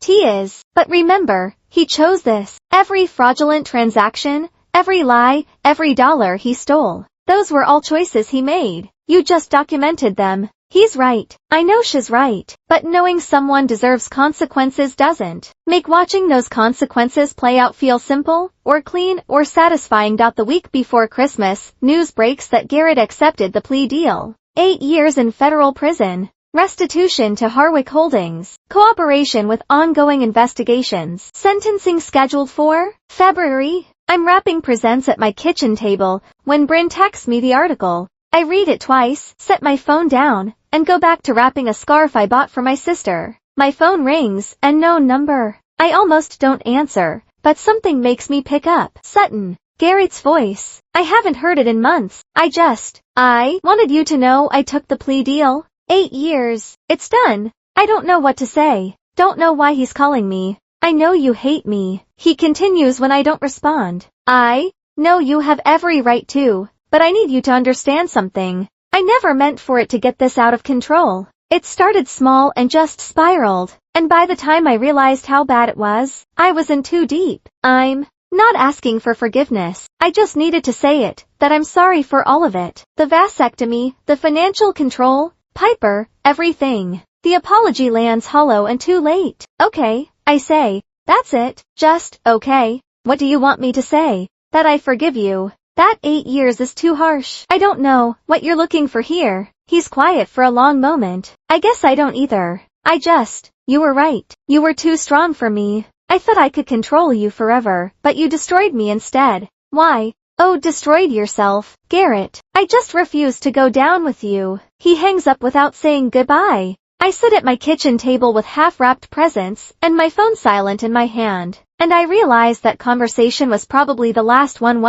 Is. But remember, he chose this. Every fraudulent transaction, every lie, every dollar he stole. Those were all choices he made. You just documented them. He's right. I know she's right. But knowing someone deserves consequences doesn't make watching those consequences play out feel simple, or clean, or satisfying. The week before Christmas, news breaks that Garrett accepted the plea deal. 8 years in federal prison. Restitution to Harwick Holdings. Cooperation with ongoing investigations. Sentencing scheduled for February. I'm wrapping presents at my kitchen table when Bryn texts me the article. I read it twice, set my phone down, and go back to wrapping a scarf I bought for my sister. My phone rings, and no number. I almost don't answer, but something makes me pick up. Sutton. Garrett's voice. I haven't heard it in months. I wanted you to know I took the plea deal. 8 years. It's done. I don't know what to say. Don't know why he's calling me. I know you hate me. He continues when I don't respond. I know you have every right to, but I need you to understand something. I never meant for it to get this out of control. It started small and just spiraled, and by the time I realized how bad it was, I was in too deep. I'm not asking for forgiveness. I just needed to say it, that I'm sorry for all of it. The vasectomy, the financial control, Piper, everything. The apology lands hollow and too late. Okay, I say. That's it. Just, okay. What do you want me to say? That I forgive you. That 8 years is too harsh. I don't know what you're looking for here. He's quiet for a long moment. I guess I don't either. You were right. You were too strong for me. I thought I could control you forever, but you destroyed me instead. Why? Oh, destroyed yourself, Garrett. I just refuse to go down with you. He hangs up without saying goodbye. I sit at my kitchen table with half-wrapped presents and my phone silent in my hand, and I realize that conversation was probably the last one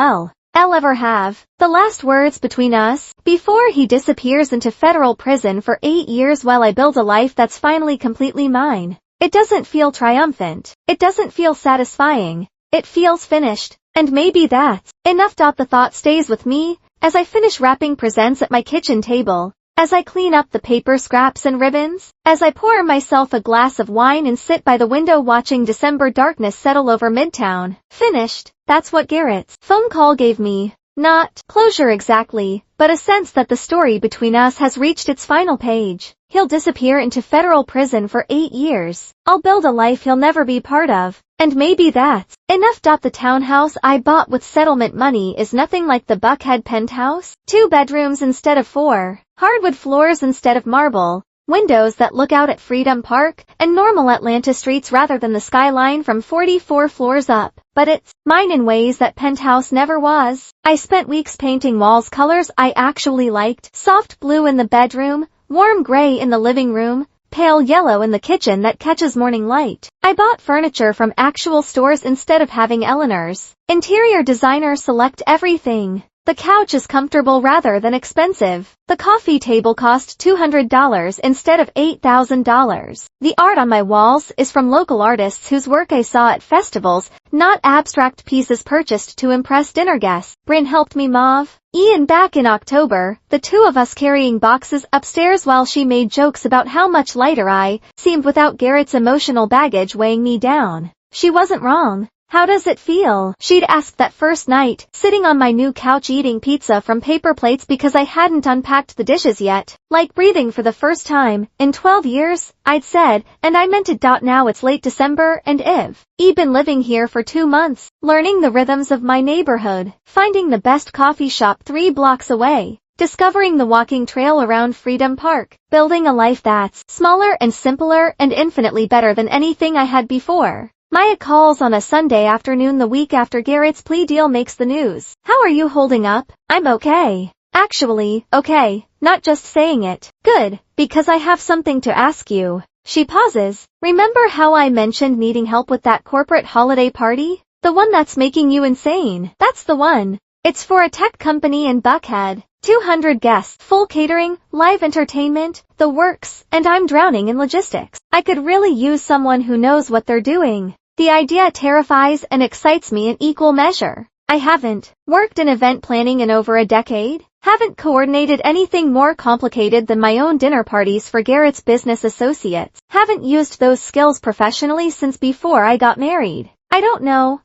I'll ever have. The last words between us, before he disappears into federal prison for 8 years while I build a life that's finally completely mine. It doesn't feel triumphant. It doesn't feel satisfying. It feels finished. And maybe that's enough. The thought stays with me as I finish wrapping presents at my kitchen table, as I clean up the paper scraps and ribbons, as I pour myself a glass of wine and sit by the window watching December darkness settle over Midtown. Finished. That's what Garrett's phone call gave me. Not closure exactly, but a sense that the story between us has reached its final page. He'll disappear into federal prison for 8 years. I'll build a life he'll never be part of. And maybe that's enough. The townhouse I bought with settlement money is nothing like the Buckhead penthouse. 2 bedrooms instead of 4. Hardwood floors instead of marble. Windows that look out at Freedom Park and normal Atlanta streets rather than the skyline from 44 floors up. But it's mine in ways that penthouse never was. I spent weeks painting walls colors I actually liked. Soft blue in the bedroom, warm gray in the living room, pale yellow in the kitchen that catches morning light. I bought furniture from actual stores instead of having Eleanor's interior designer select everything. The couch is comfortable rather than expensive. The coffee table cost $200 instead of $8,000. The art on my walls is from local artists whose work I saw at festivals, not abstract pieces purchased to impress dinner guests. Bryn helped me move Ian back in October, the two of us carrying boxes upstairs while she made jokes about how much lighter I seemed without Garrett's emotional baggage weighing me down. She wasn't wrong. How does it feel? She'd asked that first night, sitting on my new couch eating pizza from paper plates because I hadn't unpacked the dishes yet. Like breathing for the first time in 12 years, I'd said, and I meant it. Now it's late December and I've been living here for 2 months, learning the rhythms of my neighborhood, finding the best coffee shop 3 blocks away, discovering the walking trail around Freedom Park, building a life that's smaller and simpler and infinitely better than anything I had before. Maya calls on a Sunday afternoon the week after Garrett's plea deal makes the news. How are you holding up? I'm okay. Actually, okay. not just saying it. Good, because I have something to ask you. She pauses. Remember how I mentioned needing help with that corporate holiday party? The one that's making you insane. That's the one. It's for a tech company in Buckhead. 200 guests, full catering, live entertainment, the works, and I'm drowning in logistics. I could really use someone who knows what they're doing. The idea terrifies and excites me in equal measure. I haven't worked in event planning in over a decade. Haven't coordinated anything more complicated than my own dinner parties for Garrett's business associates. Haven't used those skills professionally since before I got married. I don't know,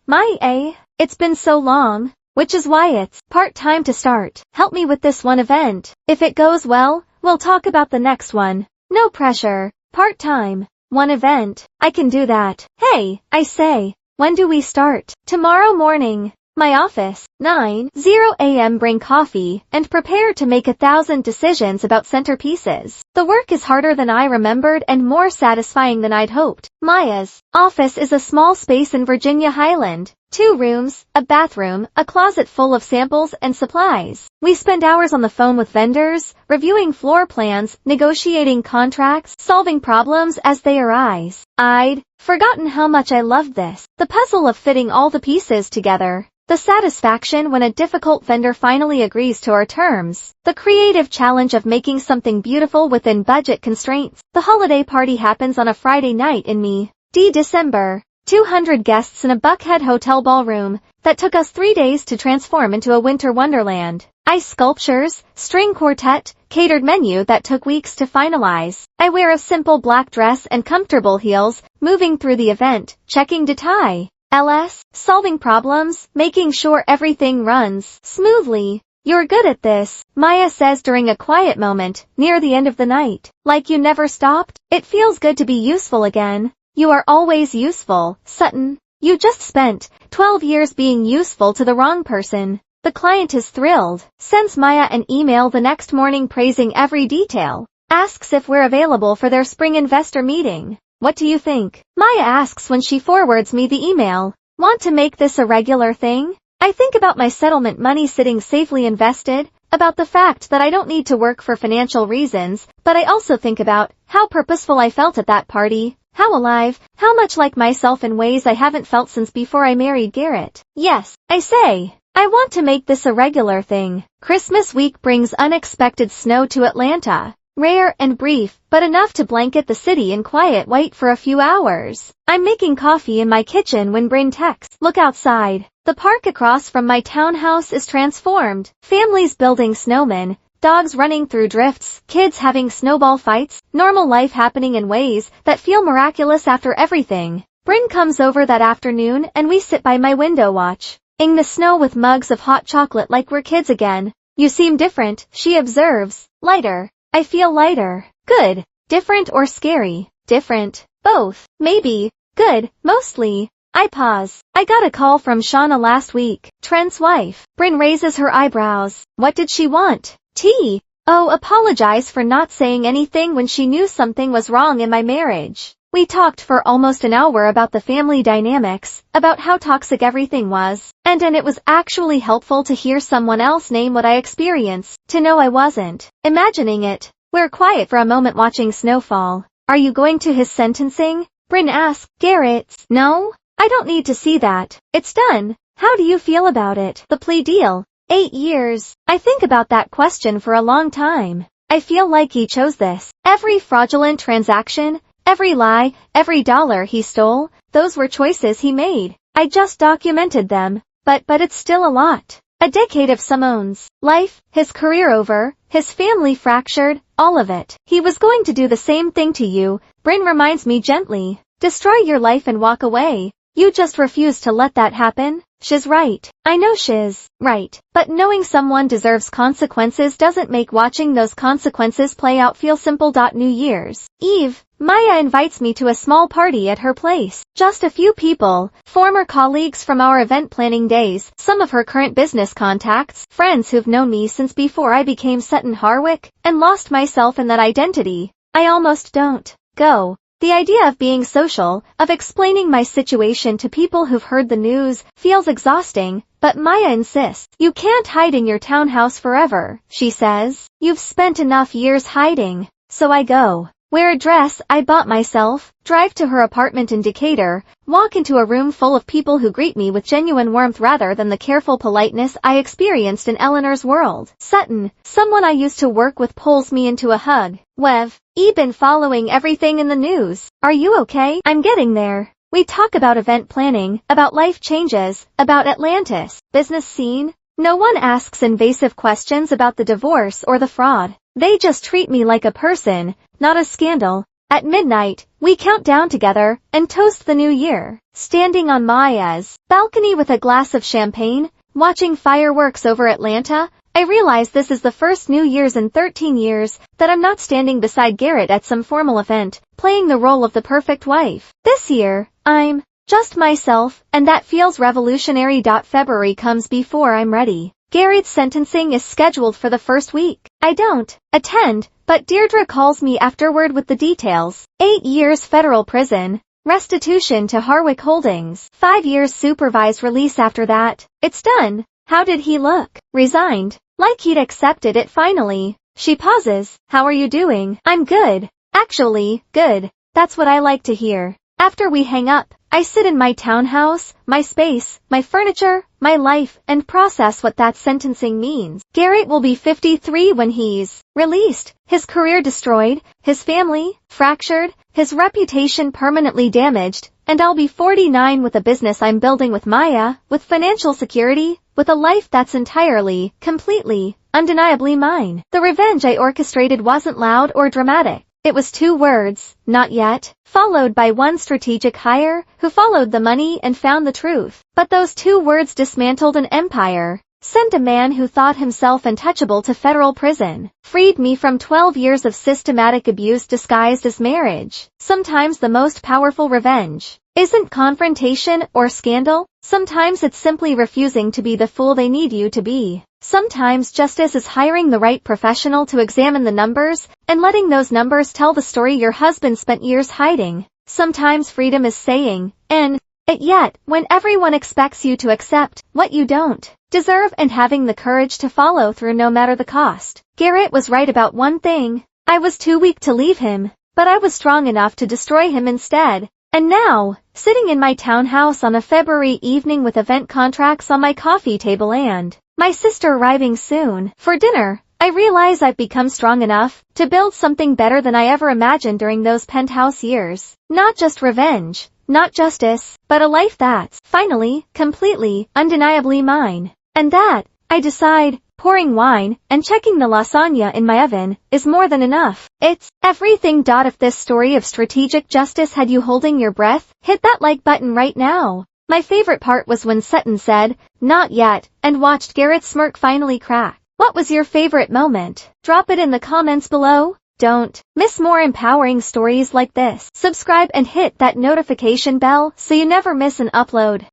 it's been so long. Which is why it's part-time to start. Help me with this one event. If it goes well, we'll talk about the next one. No pressure. Part-time. One event. I can do that. Hey, I say, when do we start? Tomorrow morning. My office. 9:00 a.m. Bring coffee and prepare to make 1,000 decisions about centerpieces. The work is harder than I remembered and more satisfying than I'd hoped. Maya's office is a small space in Virginia Highland. 2 rooms, a bathroom, a closet full of samples and supplies. We spend hours on the phone with vendors, reviewing floor plans, negotiating contracts, solving problems as they arise. I'd forgotten how much I loved this. The puzzle of fitting all the pieces together. The satisfaction when a difficult vendor finally agrees to our terms. The creative challenge of making something beautiful within budget constraints. The holiday party happens on a Friday night in December. 200 guests in a Buckhead hotel ballroom that took us 3 days to transform into a winter wonderland. Ice sculptures, string quartet, catered menu that took weeks to finalize. I wear a simple black dress and comfortable heels, moving through the event, checking details, solving problems, making sure everything runs smoothly. You're good at this, Maya says during a quiet moment, near the end of the night. Like you never stopped? It feels good to be useful again. You are always useful, Sutton. You just spent 12 years being useful to the wrong person. The client is thrilled, sends Maya an email the next morning praising every detail, asks if we're available for their spring investor meeting. What do you think? Maya asks when she forwards me the email. Want to make this a regular thing? I think about my settlement money sitting safely invested, about the fact that I don't need to work for financial reasons, but I also think about how purposeful I felt at that party. How alive, how much like myself in ways I haven't felt since before I married Garrett. Yes, I say, I want to make this a regular thing. Christmas week brings unexpected snow to Atlanta. Rare and brief, but enough to blanket the city in quiet white for a few hours. I'm making coffee in my kitchen when Bryn texts. Look outside. The park across from my townhouse is transformed. Families building snowmen. Dogs running through drifts, kids having snowball fights, normal life happening in ways that feel miraculous after everything. Bryn comes over that afternoon and we sit by my window watching the snow with mugs of hot chocolate like we're kids again. You seem different, she observes. Lighter. I feel lighter. Good. Different or scary? Different. Both. Maybe. Good. Mostly. I pause. I got a call from Shauna last week, Trent's wife. Bryn raises her eyebrows. What did she want? Tea. Oh, apologize for not saying anything when she knew something was wrong in my marriage. We talked for almost an hour about the family dynamics, about how toxic everything was, and it was actually helpful to hear someone else name what I experienced, to know I wasn't imagining it. We're quiet for a moment watching snowfall. Are you going to his sentencing? Bryn asks. Garrett's? No? I don't need to see that. It's done. How do you feel about it? The plea deal. 8 years. I think about that question for a long time. I feel like he chose this. Every fraudulent transaction, every lie, every dollar he stole, those were choices he made. I just documented them, but it's still a lot. A decade of Simone's life, his career over, his family fractured, all of it. He was going to do the same thing to you, Bryn reminds me gently. Destroy your life and walk away. You just refuse to let that happen. She's right. I know she's right. But knowing someone deserves consequences doesn't make watching those consequences play out feel simple. New Year's Eve, Maya invites me to a small party at her place. Just a few people, former colleagues from our event planning days, some of her current business contacts, friends who've known me since before I became Sutton Harwick, and lost myself in that identity. I almost don't go. The idea of being social, of explaining my situation to people who've heard the news, feels exhausting, but Maya insists. You can't hide in your townhouse forever, she says. You've spent enough years hiding. So I go. Wear a dress I bought myself, drive to her apartment in Decatur, walk into a room full of people who greet me with genuine warmth rather than the careful politeness I experienced in Eleanor's world. Sutton, someone I used to work with, pulls me into a hug. We've been following everything in the news. Are you okay? I'm getting there. We talk about event planning, about life changes, about Atlantis, business scene. No one asks invasive questions about the divorce or the fraud. They just treat me like a person, not a scandal. At midnight, we count down together and toast the new year. Standing on Maya's balcony with a glass of champagne, watching fireworks over Atlanta, I realize this is the first New Year's in 13 years that I'm not standing beside Garrett at some formal event, playing the role of the perfect wife. This year, I'm just myself, and that feels revolutionary. February comes before I'm ready. Garrett's sentencing is scheduled for the first week. I don't attend, but Deirdre calls me afterward with the details. 8 years federal prison, restitution to Harwick Holdings, 5 years supervised release after that. It's done. How did he look? Resigned. Like he'd accepted it finally. She pauses. How are you doing? I'm good. Actually, good. That's what I like to hear. After we hang up, I sit in my townhouse, my space, my furniture, my life, and process what that sentencing means. Garrett will be 53 when he's released, his career destroyed, his family fractured, his reputation permanently damaged, and I'll be 49 with a business I'm building with Maya, with financial security, with a life that's entirely, completely, undeniably mine. The revenge I orchestrated wasn't loud or dramatic. It was 2 words, not yet, followed by one strategic hire, who followed the money and found the truth. But those 2 words dismantled an empire, sent a man who thought himself untouchable to federal prison, freed me from 12 years of systematic abuse disguised as marriage. Sometimes the most powerful revenge isn't confrontation or scandal. Sometimes it's simply refusing to be the fool they need you to be. Sometimes justice is hiring the right professional to examine the numbers, and letting those numbers tell the story your husband spent years hiding. Sometimes freedom is saying, and it yet, when everyone expects you to accept what you don't deserve, and having the courage to follow through no matter the cost. Garrett was right about one thing. I was too weak to leave him, but I was strong enough to destroy him instead. And now, sitting in my townhouse on a February evening with event contracts on my coffee table and my sister arriving soon for dinner, I realize I've become strong enough to build something better than I ever imagined during those penthouse years. Not just revenge, not justice, but a life that's finally, completely, undeniably mine. And that, I decide, pouring wine and checking the lasagna in my oven is more than enough. It's everything. If this story of strategic justice had you holding your breath, hit that like button right now. My favorite part was when Sutton said, "Not yet," and watched Garrett's smirk finally crack. What was your favorite moment? Drop it in the comments below. Don't miss more empowering stories like this. Subscribe and hit that notification bell so you never miss an upload.